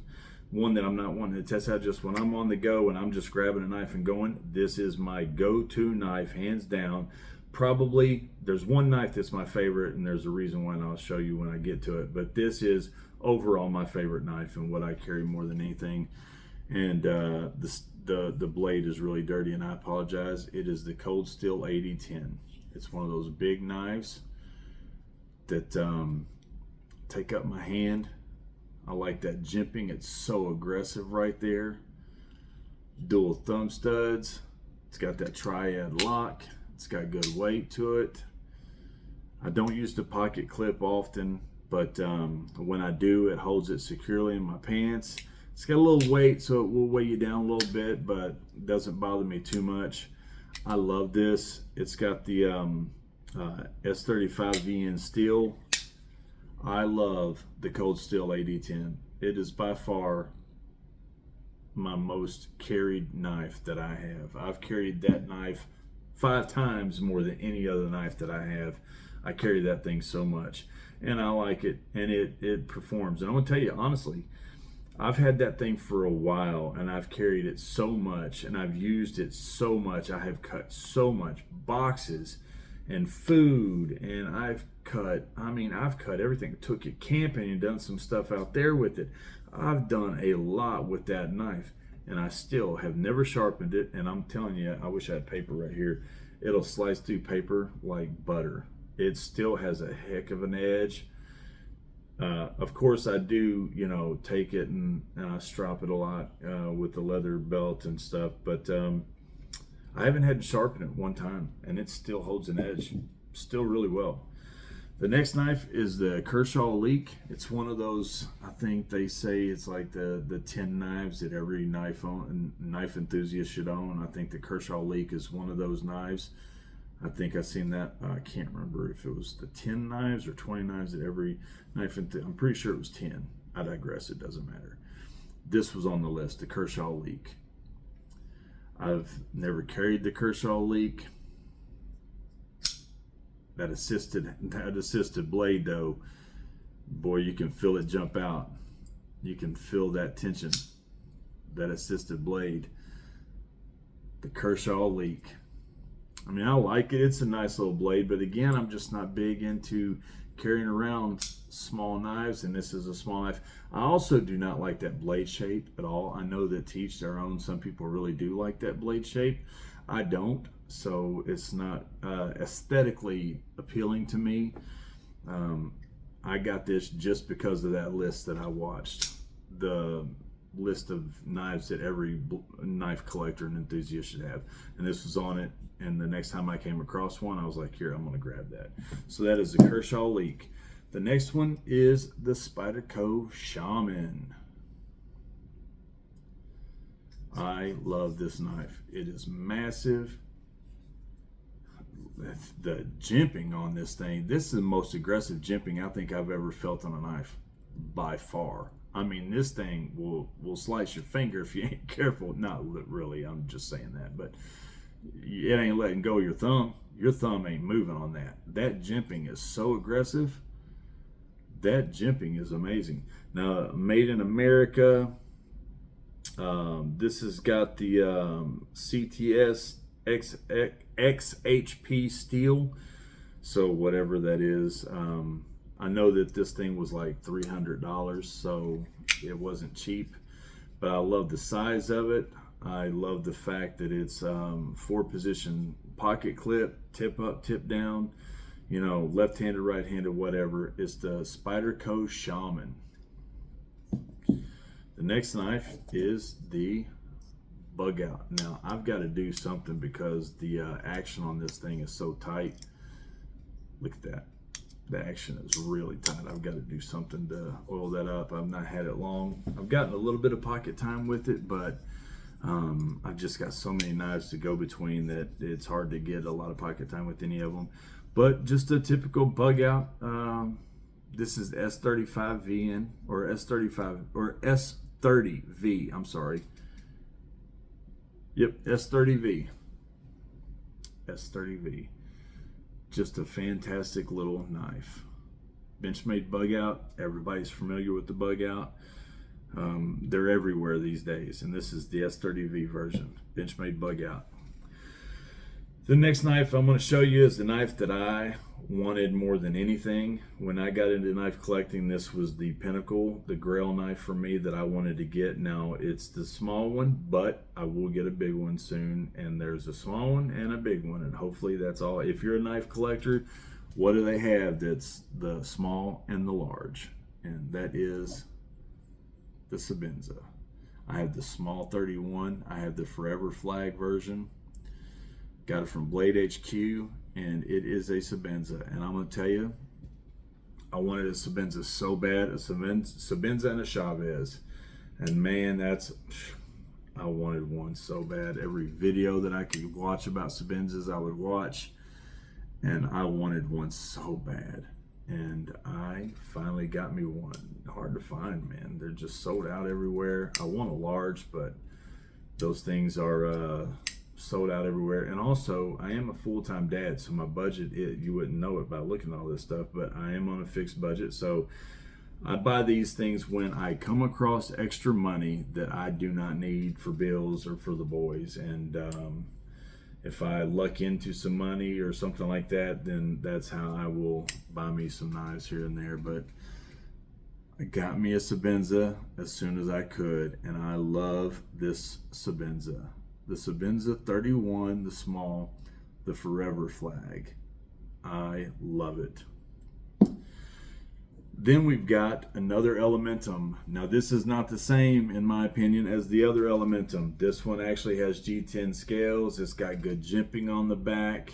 one that I'm not wanting to test out, just when I'm on the go and I'm just grabbing a knife and going, this is my go-to knife, hands down. Probably, there's one knife that's my favorite, and there's a reason why, and I'll show you when I get to it, but this is overall my favorite knife and what I carry more than anything. And the blade is really dirty, and I apologize. It is the Cold Steel 8010. It's one of those big knives that take up my hand. I like that jimping. It's so aggressive right there. Dual thumb studs. It's got that triad lock. It's got good weight to it. I don't use the pocket clip often, but when I do, it holds it securely in my pants. It's got a little weight, so it will weigh you down a little bit, but it doesn't bother me too much. I love this. It's got the S35VN steel. I love the Cold Steel 8010. It is by far my most carried knife that I have. I've carried that knife 5 times more than any other knife that I have. I carry that thing so much, and I like it, and it performs. And I'm gonna tell you honestly, I've had that thing for a while, and I've carried it so much, and I've used it so much. I have cut so much boxes and food, and I've cut everything. Took it camping and done some stuff out there with it. I've done a lot with that knife, and I still have never sharpened it. And I'm telling you, I wish I had paper right here. It'll slice through paper like butter. It still has a heck of an edge. Of course, I do, take it and I strop it a lot with the leather belt and stuff, but I haven't had to sharpen it one time, and it still holds an edge, still really well. The next knife is the Kershaw Leek. It's one of those, I think they say it's like the 10 knives that every knife enthusiast should own. I think the Kershaw Leek is one of those knives. I think I've seen that. I can't remember if it was the 10 knives or 20 knives that every knife I'm pretty sure it was 10. I digress, it doesn't matter. This was on the list, the Kershaw Leek. I've never carried the Kershaw Leek. That assisted blade though, boy, you can feel it jump out. You can feel that tension, that assisted blade. The Kershaw Leek. I mean, I like it. It's a nice little blade, but again, I'm just not big into carrying around small knives, and this is a small knife. I also do not like that blade shape at all. I know that to each their own. Some people really do like that blade shape. I don't, so it's not aesthetically appealing to me. I got this just because of that list that I watched. The list of knives that every knife collector and enthusiast should have, and this was on it. And the next time I came across one, I was like, here, I'm gonna grab that. So that is the Kershaw Leek. The next one is the Spyderco Shaman. I love this knife. It is massive. The jimping on this thing, this is the most aggressive jimping I think I've ever felt on a knife, by far. I mean, this thing will slice your finger if you ain't careful. Not really, I'm just saying that, but it ain't letting go of your thumb. Your thumb ain't moving on that. That jimping is so aggressive. That jimping is amazing. Now, made in America. This has got the CTS XHP steel. So whatever that is. I know that this thing was like $300, so it wasn't cheap. But I love the size of it. I love the fact that it's 4-position pocket clip, tip up, tip down. you know, left-handed, right-handed, whatever. It's the Spyderco Shaman. The next knife is the Bug Out. Now, I've got to do something because the action on this thing is so tight. Look at that. The action is really tight. I've got to do something to oil that up. I've not had it long. I've gotten a little bit of pocket time with it, but I've just got so many knives to go between that it's hard to get a lot of pocket time with any of them. But just a typical Bug Out. This is S35VN or S35 or S30V. I'm sorry. Yep, S30V. S30V. Just a fantastic little knife. Benchmade Bug Out. Everybody's familiar with the Bug Out. They're everywhere these days, and this is the S30V version. Benchmade Bug Out. The next knife I'm going to show you is the knife that I wanted more than anything. When I got into knife collecting, this was the pinnacle, the grail knife for me that I wanted to get. Now, it's the small one, but I will get a big one soon. And there's a small one and a big one, and hopefully that's all. If you're a knife collector, what do they have that's the small and the large? And that is the Sebenza. I have the small 31. I have the Forever Flag version. Got it from Blade HQ, and it is a Sebenza. And I'm going to tell you, I wanted a Sebenza so bad, a Sebenza and a Chavez. And man, I wanted one so bad. Every video that I could watch about Sebenzas, I would watch. And I wanted one so bad. And I finally got me one. Hard to find, man. They're just sold out everywhere. I want a large, but those things are sold out everywhere. And also, I am a full-time dad, so my budget, you wouldn't know it by looking at all this stuff, but I am on a fixed budget. So I buy these things when I come across extra money that I do not need for bills or for the boys. And if I luck into some money or something like that, then that's how I will buy me some knives here and there. But I got me a Sebenza as soon as I could, and I love this Sebenza. The Sebenza 31, the small, the Forever Flag. I love it. Then we've got another Elementum. Now this is not the same, in my opinion, as the other Elementum. This one actually has G10 scales. It's got good jimping on the back.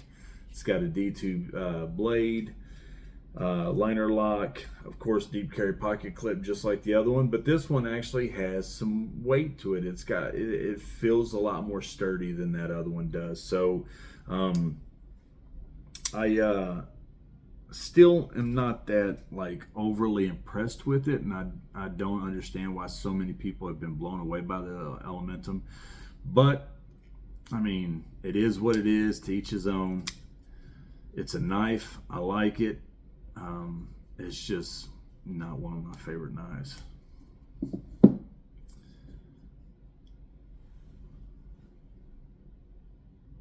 It's got a D2 blade, liner lock, of course deep carry pocket clip just like the other one, but this one actually has some weight to it. It feels a lot more sturdy than that other one does. So I still am not that like overly impressed with it, and I don't understand why so many people have been blown away by the Elementum. But I mean, it is what it is, to each his own. It's a knife. I like it. It's just not one of my favorite knives.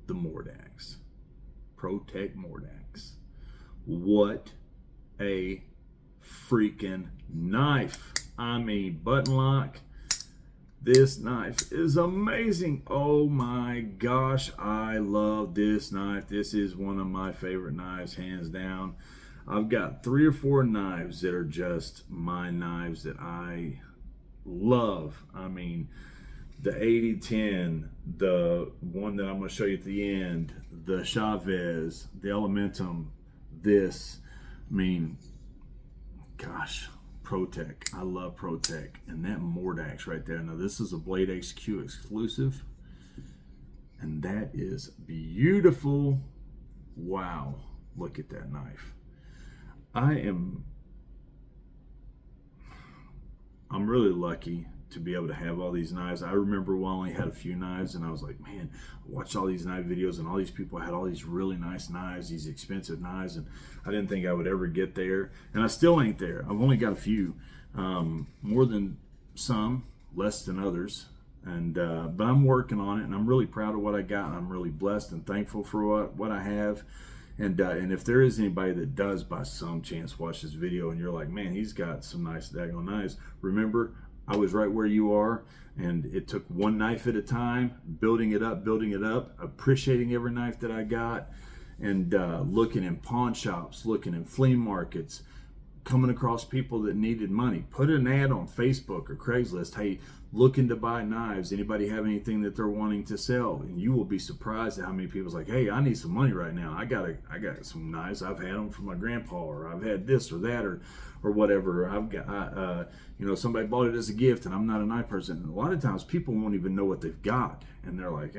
The Mordax. ProTech Mordax. What a freaking knife. I mean, button lock. This knife is amazing. Oh my gosh, I love this knife. This is one of my favorite knives, hands down. I've got 3 or 4 knives that are just my knives that I love. I mean, the 8010, the one that I'm going to show you at the end, the Chavez, the Elementum, this. I mean, gosh, ProTech. I love ProTech. And that Mordax right there. Now, this is a Blade HQ exclusive. And that is beautiful. Wow. Look at that knife. I'm really lucky to be able to have all these knives. I remember when I only had a few knives, and I was like, man, I watched all these knife videos, and all these people had all these really nice knives, these expensive knives, and I didn't think I would ever get there. And I still ain't there. I've only got a few, more than some, less than others. And but I'm working on it, and I'm really proud of what I got, and I'm really blessed and thankful for what I have. And if there is anybody that does by some chance watch this video and you're like, man, he's got some nice daggone knives, remember, I was right where you are, and it took one knife at a time, building it up, appreciating every knife that I got, and looking in pawn shops, looking in flea markets, coming across people that needed money. Put an ad on Facebook or Craigslist. Hey, looking to buy knives. Anybody have anything that they're wanting to sell? And you will be surprised at how many people's like, hey, I need some money right now. I got some knives. I've had them from my grandpa, or I've had this or that, or whatever. I've got, somebody bought it as a gift, and I'm not a knife person. And a lot of times people won't even know what they've got, and they're like,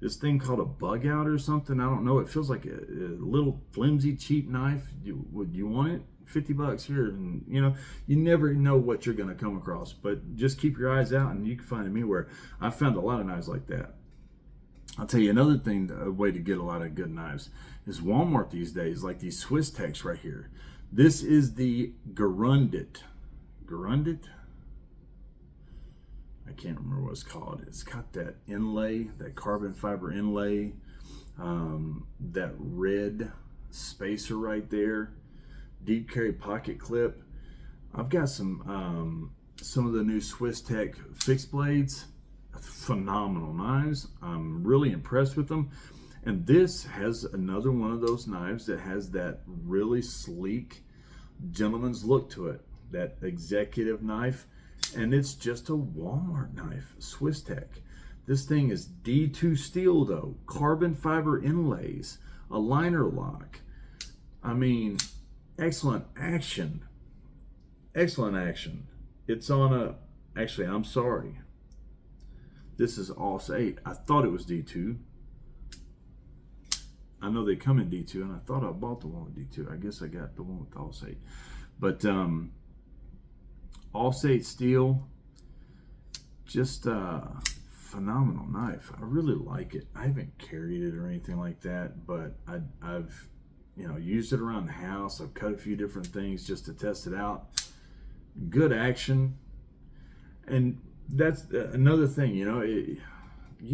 this thing called a bug out or something. I don't know. It feels like a little flimsy, cheap knife. Would you want it? $50 here, and you never know what you're going to come across. But just keep your eyes out, and you can find them anywhere. I found a lot of knives like that. I'll tell you another thing, a way to get a lot of good knives is Walmart these days, like these Swiss Techs right here. This is the Gerundit. Gerundit? I can't remember what it's called. It's got that inlay, that carbon fiber inlay, that red spacer right there. Deep carry pocket clip. I've got some of the new Swiss Tech fixed blades. Phenomenal knives. I'm really impressed with them. And this has another one of those knives that has that really sleek gentleman's look to it. That executive knife. And it's just a Walmart knife, Swiss Tech. This thing is D2 steel though. Carbon fiber inlays. A liner lock. I mean, excellent action. Excellent action. It's on a, actually, I'm sorry. This is AUS 8. I thought it was D2. I know they come in D2, and I thought I bought the one with D2. I guess I got the one with AUS 8. But AUS 8 steel, just a phenomenal knife. I really like it. I haven't carried it or anything like that, but I've used it around the house. I've cut a few different things just to test it out. Good action. And that's another thing, you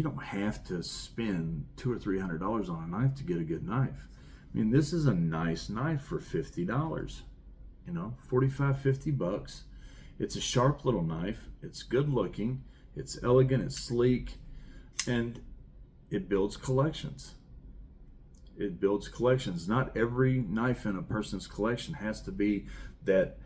don't have to spend $200 or $300 on a knife to get a good knife. I mean, this is a nice knife for $50, $45-50. It's a sharp little knife. It's good looking. It's elegant. It's sleek. And it builds collections. It builds collections. Not every knife in a person's collection has to be that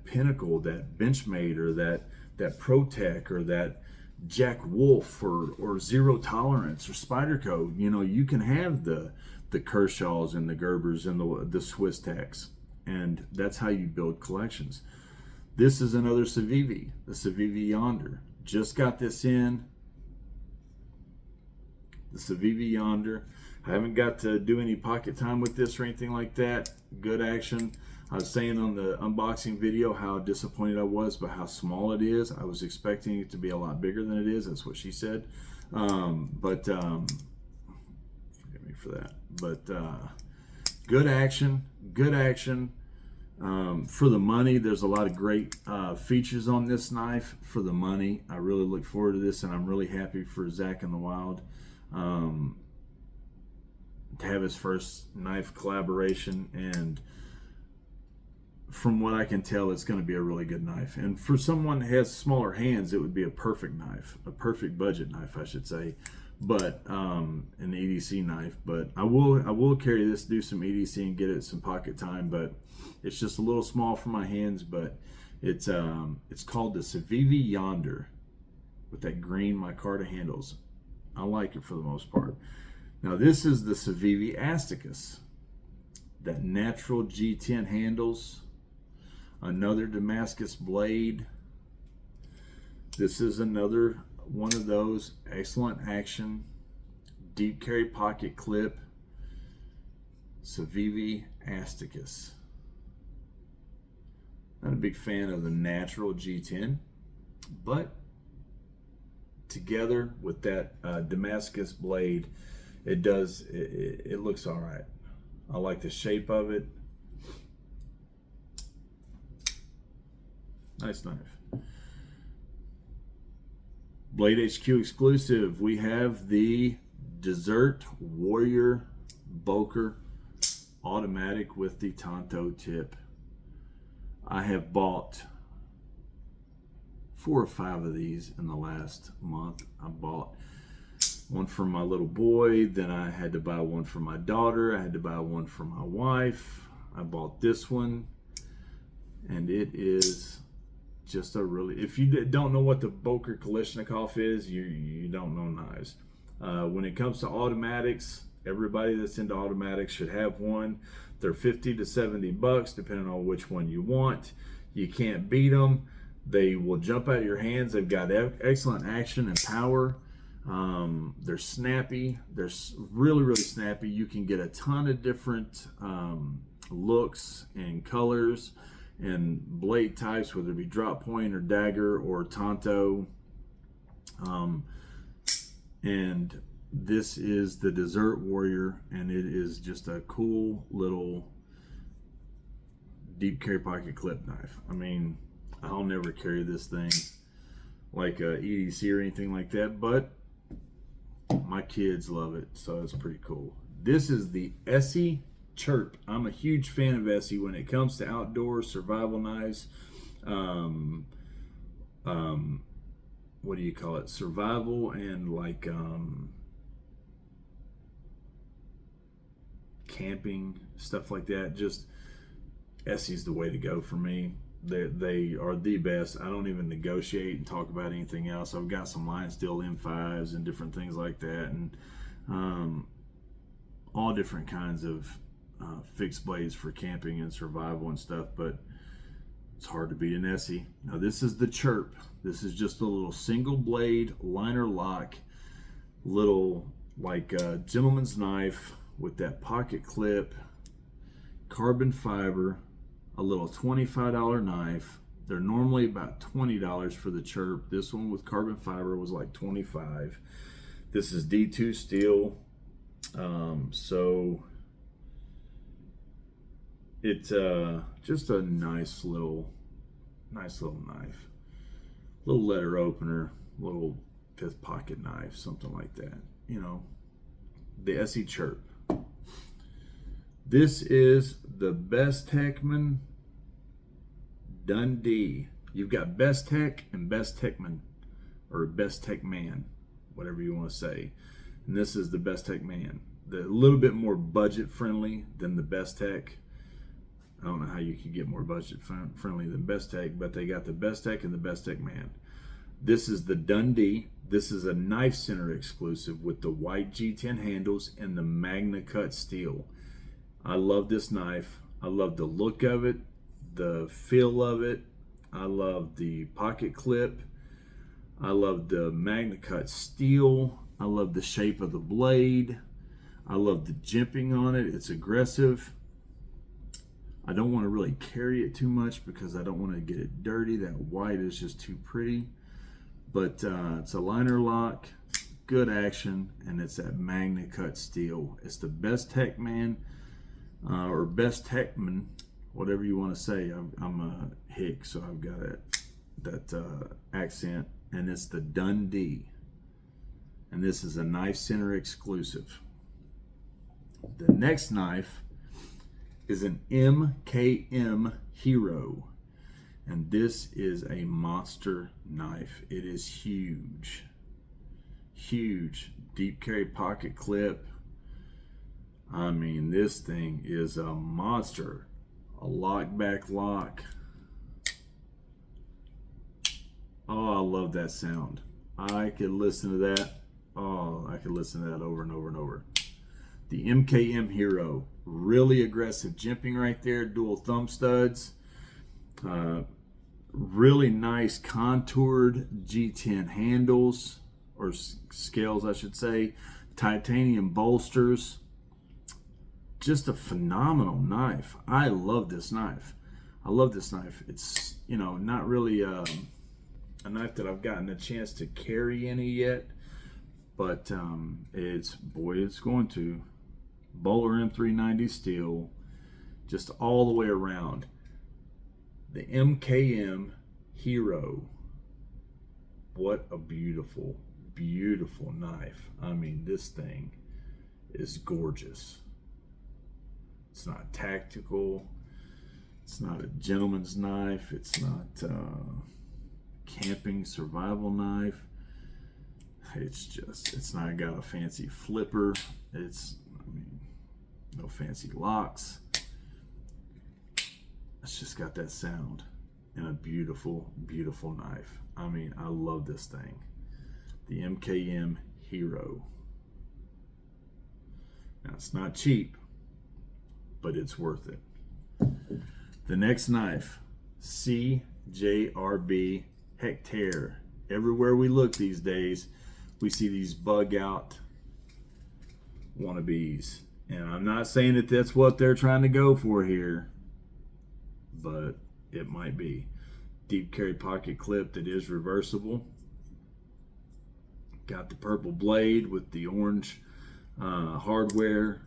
Pinnacle, that Benchmade, or that ProTech, or that Jack Wolf, or Zero Tolerance, or Spyderco. You can have the Kershaws and the Gerbers and the Swiss Techs, and that's how you build collections. This is another Civivi, the Civivi Yonder. Just got this in. The Civivi Yonder. I haven't got to do any pocket time with this or anything like that. Good action. I was saying on the unboxing video how disappointed I was by how small it is. I was expecting it to be a lot bigger than it is. That's what she said. Forgive me for that. But good action. Good action. For the money, there's a lot of great features on this knife for the money. I really look forward to this, and I'm really happy for Zach in the Wild to have his first knife collaboration, and from what I can tell, it's going to be a really good knife. And for someone that has smaller hands, it would be a perfect knife, a perfect budget knife, I should say. But an EDC knife. But I will carry this, do some EDC, and get it some pocket time. But it's just a little small for my hands. But it's called the Civivi Yonder with that green micarta handles. I like it for the most part. Now this is the Civivi Asticus, that natural G10 handles. Another Damascus blade. This is another one of those. Excellent action. Deep carry pocket clip. Civivi Asticus. Not a big fan of the natural G10, but together with that Damascus blade, it looks all right. I like the shape of it. Nice knife. Blade HQ exclusive. We have the Desert Warrior Boker automatic with the Tonto tip. I have bought 4 or 5 of these in the last month. I bought one for my little boy. Then I had to buy one for my daughter. I had to buy one for my wife. I bought this one, and it is just a really, if you don't know what the Boker Kalashnikov is, you don't know knives. When it comes to automatics, everybody that's into automatics should have one. They're 50 to 70 bucks depending on which one you want. You can't beat them. They will jump out of your hands. They've got excellent action and power. They're snappy. They're really snappy. You can get a ton of different looks and colors and blade types, whether it be drop point or dagger or tanto. And this is the Desert Warrior, and it is just a cool little deep carry pocket clip knife. I mean, I'll never carry this thing like a EDC or anything like that, but my kids love it, so it's pretty cool. This is the Essie Chirp. I'm a huge fan of Essie when it comes to outdoor survival knives. What do you call it? Survival and like camping, stuff like that. Just Essie's the way to go for me. They are the best. I don't even negotiate and talk about anything else. I've got some Lion Steel M5s and different things like that, and all different kinds of fixed blades for camping and survival and stuff, but it's hard to beat an Essie. Now this is the Chirp. This is just a little single blade liner lock, little like gentleman's knife with that pocket clip, carbon fiber, a little $25 knife. They're normally about $20 for the Chirp. This one with carbon fiber was like $25. This is D2 steel. So it's just a nice little knife. Little letter opener, little fifth pocket knife, something like that. You know, the Essie Chirp. This is the Bestechman Dundee. You've got Bestech and Bestechman, or Bestechman, whatever you want to say. And this is the Bestechman. A little bit more budget friendly than the Bestech. I don't know how you can get more budget friendly than Bestech, but they got the Bestech and the Bestechman. This is the Dundee. This is a Knife Center exclusive with the white G10 handles and the Magna Cut steel. I love this knife. I love the look of it, the feel of it. I love the pocket clip. I love the Magna Cut steel. I love the shape of the blade. I love the jimping on it. It's aggressive. I don't want to really carry it too much because I don't want to get it dirty. That white is just too pretty. But it's a liner lock, good action, and it's that Magna Cut steel. It's the Bestechman, or Bestechman, whatever you want to say. I'm a hick, so I've got that accent, and it's the Dundee. And this is a Knife Center exclusive. The next knife is an MKM Hero, and this is a monster knife. It is huge, deep carry pocket clip. I mean, this thing is a monster. A lock back lock. Oh, I love that sound. I could listen to that. Oh, I could listen to that over and over and over. The MKM Hero, really aggressive jimping right there, dual thumb studs, really nice contoured G10 handles, or scales I should say, titanium bolsters. Just a phenomenal knife. I love this knife. It's, you know, not really a knife that I've gotten a chance to carry any yet, but it's going to. Bowler M390 steel, just all the way around. The MKM Hero. What a beautiful, beautiful knife. I mean, this thing is gorgeous. It's not tactical. It's not a gentleman's knife. It's not camping survival knife. it's not got a fancy flipper. It's, I mean, no fancy locks. It's just got that sound and a beautiful, beautiful knife. I mean, I love this thing. The MKM Hero. Now, it's not cheap, but it's worth it. The next knife, CJRB Hectare. Everywhere we look these days, we see these bug out wannabes. And I'm not saying that that's what they're trying to go for here, but it might be. Deep carry pocket clip that is reversible. Got the purple blade with the orange hardware,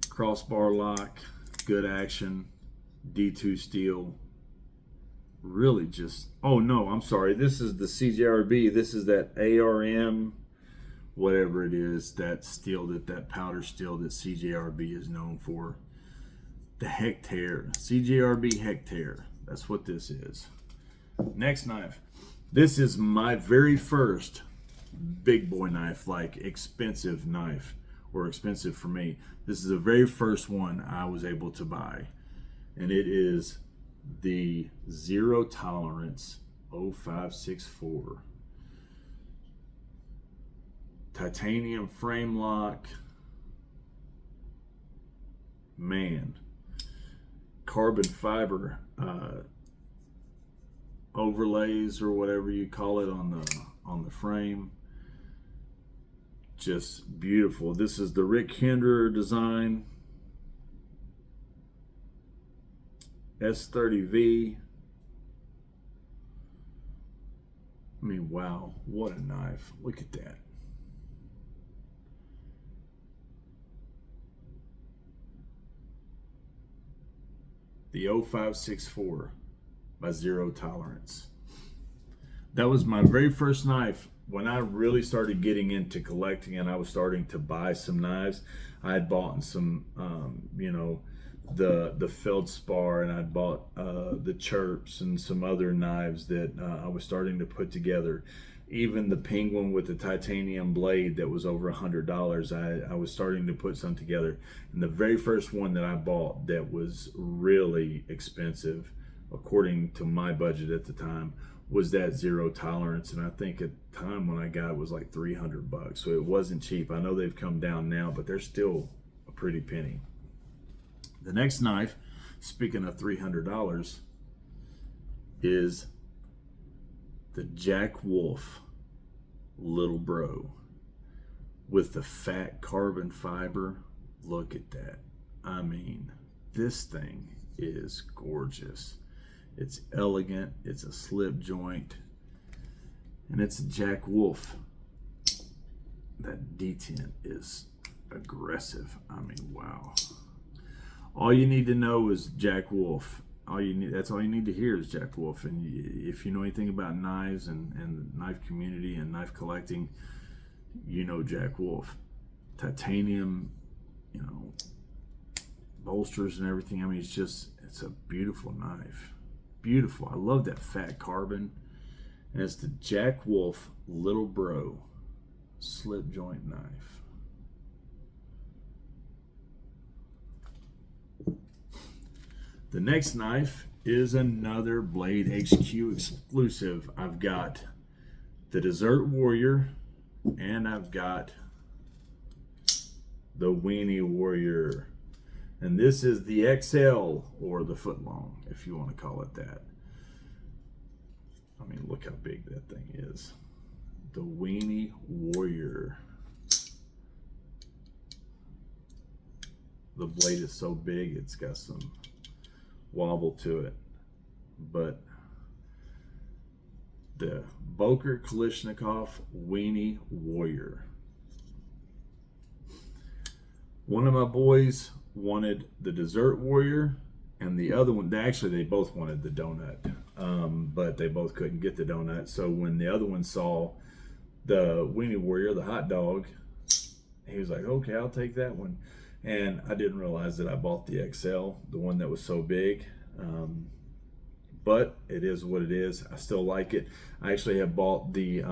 crossbar lock, good action, D2 steel. Really just, oh no, I'm sorry. This is the CJRB. This is that ARM, whatever it is, that steel, that powder steel that CJRB is known for. The Hectare, CJRB Hectare. That's what this is. Next knife. This is my very first big boy knife, like expensive knife, or expensive for me. This is the very first one I was able to buy, and it is the Zero Tolerance 0564 titanium frame lock. Man, carbon fiber overlays or whatever you call it on the frame. Just beautiful. This is the Rick Hinderer design. S30V. I mean, wow, what a knife. Look at that. The 0564 by Zero Tolerance. That was my very first knife. When I really started getting into collecting and I was starting to buy some knives, I had bought some, you know, the Feldspar, and I'd bought the Chirps and some other knives that I was starting to put together. Even the Penguin with the titanium blade that was over $100, I was starting to put some together. And the very first one that I bought that was really expensive, according to my budget at the time, was that Zero Tolerance. And I think at the time when I got it was like $300, so it wasn't cheap. I know they've come down now, but they're still a pretty penny. The next knife, speaking of $300, is the Jack Wolf Little Bro with the fat carbon fiber. Look at that. I mean, this thing is gorgeous. It's elegant, it's a slip joint, and it's a Jack Wolf. That detent is aggressive. I mean, wow. All you need to know is Jack Wolf. That's all you need to hear is Jack Wolf. And if you know anything about knives and the knife community and knife collecting, you know Jack Wolf. Titanium, you know, bolsters and everything. I mean, it's a beautiful knife. Beautiful. I love that fat carbon. And it's the Jack Wolf Little Bro slip joint knife. The next knife is another Blade HQ exclusive. I've got the Desert Warrior, and I've got the Weenie Warrior. And this is the XL, or the footlong, if you want to call it that. I mean, look how big that thing is. The Weenie Warrior. The blade is so big, it's got some wobble to it. But the Boker Kalashnikov Weenie Warrior. One of my boys wanted the Desert Warrior, and the other one, actually they both wanted the donut, but they both couldn't get the donut. So when the other one saw the Weenie Warrior, the hot dog, he was like, okay, I'll take that one. And I didn't realize that I bought the XL, the one that was so big. but it is what it is. I still like it. I actually have bought the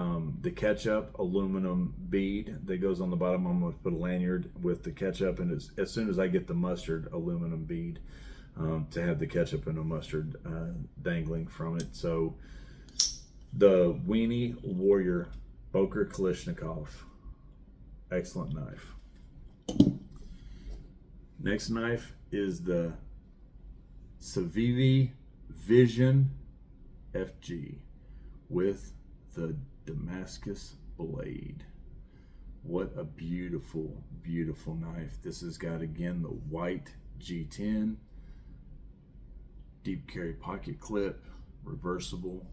ketchup aluminum bead that goes on the bottom. I'm going to put a lanyard with the ketchup, and as soon as I get the mustard aluminum bead, to have the ketchup and the mustard dangling from it. So the Weenie Warrior Boker Kalashnikov, excellent knife. Next knife is the Civivi Vision FG with the Damascus blade. What a beautiful, beautiful knife. This has got, again, the white G10, deep carry pocket clip, reversible,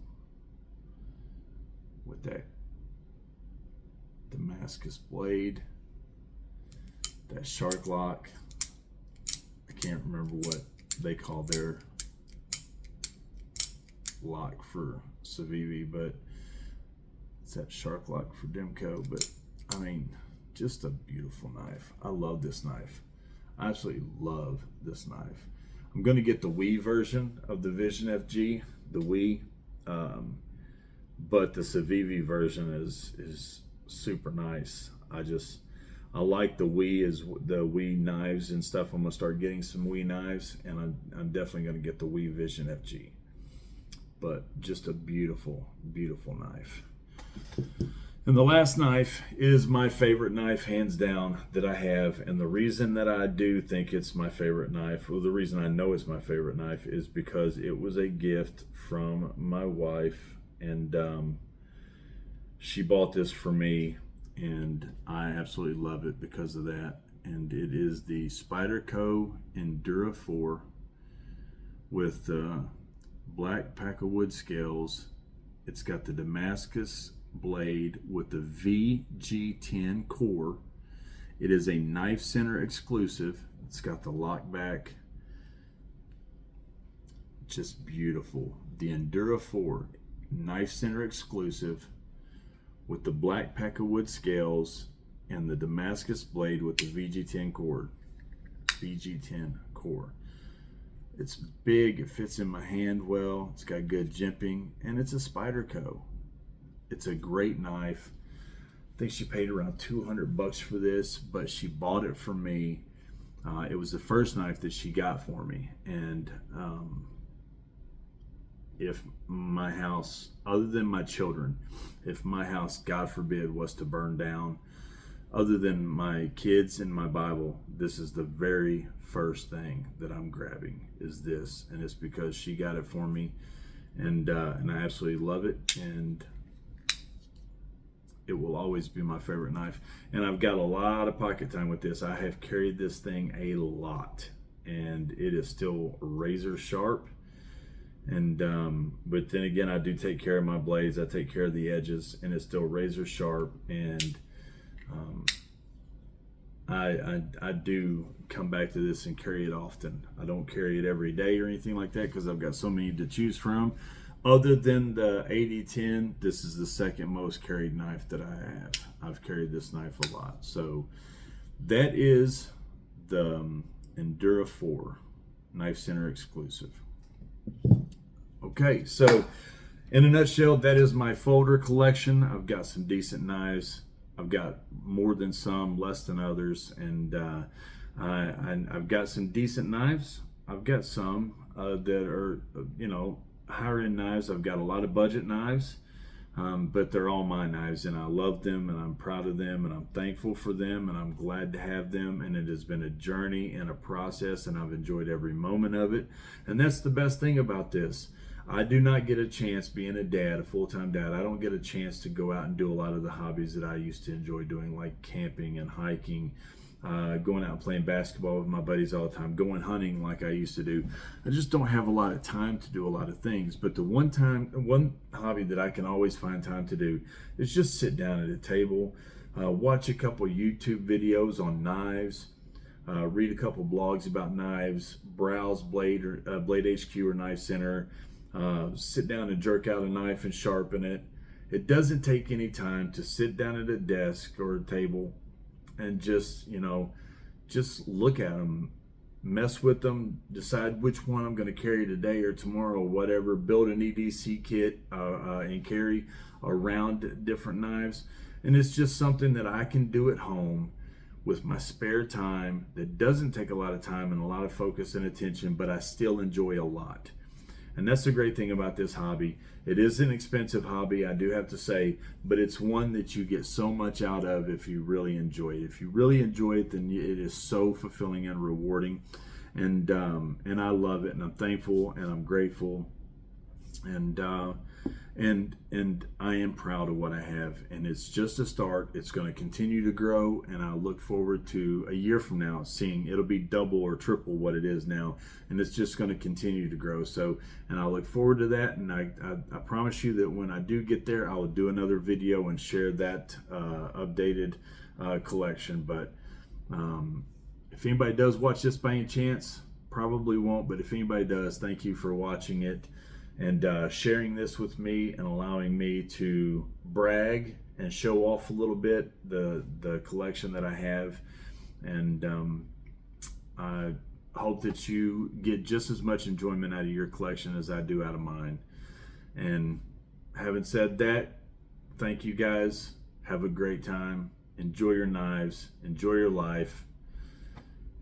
with that Damascus blade, that shark lock. I can't remember what they call their lock for Civivi, but it's that shark lock for Demco. But I mean, just a beautiful knife. I love this knife. I absolutely love this knife. I'm going to get the Wii version of the Vision FG, the Wii, but the Civivi version is super nice. I like the Wii knives and stuff. I'm gonna start getting some Wii knives, and I'm definitely gonna get the Wii Vision FG. But just a beautiful, beautiful knife. And the last knife is my favorite knife, hands down, that I have. And the reason that I do think it's my favorite knife, well, the reason I know it's my favorite knife, is because it was a gift from my wife, and she bought this for me, and I absolutely love it because of that. And it is the Spyderco Endura 4 with black Packawood scales. It's got the Damascus blade with the VG10 core. It is a Knife Center exclusive. It's got the lock back. Just beautiful. The Endura 4 Knife Center exclusive with the black Packawood scales and the Damascus blade with the VG10 core. VG10 core. It's big, it fits in my hand well, it's got good jimping, and it's a Spyderco. It's a great knife. I think she paid around $200 for this, but she bought it for me. It was the first knife that she got for me, and if my house, other than my children, if my house, God forbid, was to burn down, other than my kids and my Bible, this is the very first thing that I'm grabbing, is this. And it's because she got it for me, and I absolutely love it, and it will always be my favorite knife. And I've got a lot of pocket time with this. I have carried this thing a lot, and it is still razor sharp. And but then again, I do take care of my blades, I take care of the edges, and it's still razor sharp. And I do come back to this and carry it often. I don't carry it every day or anything like that, because I've got so many to choose from. Other than the 8010, this is the second most carried knife that I have. I've carried this knife a lot. So that is the Endura 4 Knife Center exclusive. Okay, so in a nutshell, that is my folder collection. I've got some decent knives. I've got more than some, less than others, and I've got some decent knives. I've got some that are, higher end knives. I've got a lot of budget knives, but they're all my knives, and I love them, and I'm proud of them, and I'm thankful for them, and I'm glad to have them. And it has been a journey and a process, and I've enjoyed every moment of it. And that's the best thing about this. I do not get a chance, being a dad, a full-time dad, I don't get a chance to go out and do a lot of the hobbies that I used to enjoy doing, like camping and hiking, going out and playing basketball with my buddies all the time, going hunting like I used to do. I just don't have a lot of time to do a lot of things. But the one hobby that I can always find time to do is just sit down at a table, watch a couple YouTube videos on knives, read a couple blogs about knives, browse Blade HQ or Knife Center, sit down and jerk out a knife and sharpen it. It doesn't take any time to sit down at a desk or a table and just look at them, mess with them, decide which one I'm going to carry today or tomorrow or whatever, build an EDC kit and carry around different knives. And it's just something that I can do at home with my spare time that doesn't take a lot of time and a lot of focus and attention, but I still enjoy a lot. And that's the great thing about this hobby. It is an expensive hobby, I do have to say, but it's one that you get so much out of if you really enjoy it. If you really enjoy it, then it is so fulfilling and rewarding. And I love it, and I'm thankful, and I'm grateful, and I am proud of what I have. And it's just a start. It's going to continue to grow, and I look forward to a year from now seeing it'll be double or triple what it is now, and it's just going to continue to grow. So, and I look forward to that, and I promise you that when I do get there, I will do another video and share that updated collection. But if anybody does watch this by any chance, probably won't, but if anybody does, thank you for watching it and sharing this with me and allowing me to brag and show off a little bit the collection that I have. And I hope that you get just as much enjoyment out of your collection as I do out of mine. And having said that, thank you guys. Have a great time. Enjoy your knives. Enjoy your life.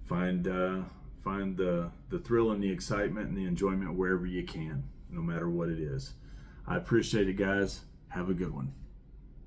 Find the thrill and the excitement and the enjoyment wherever you can, no matter what it is. I appreciate it, guys. Have a good one.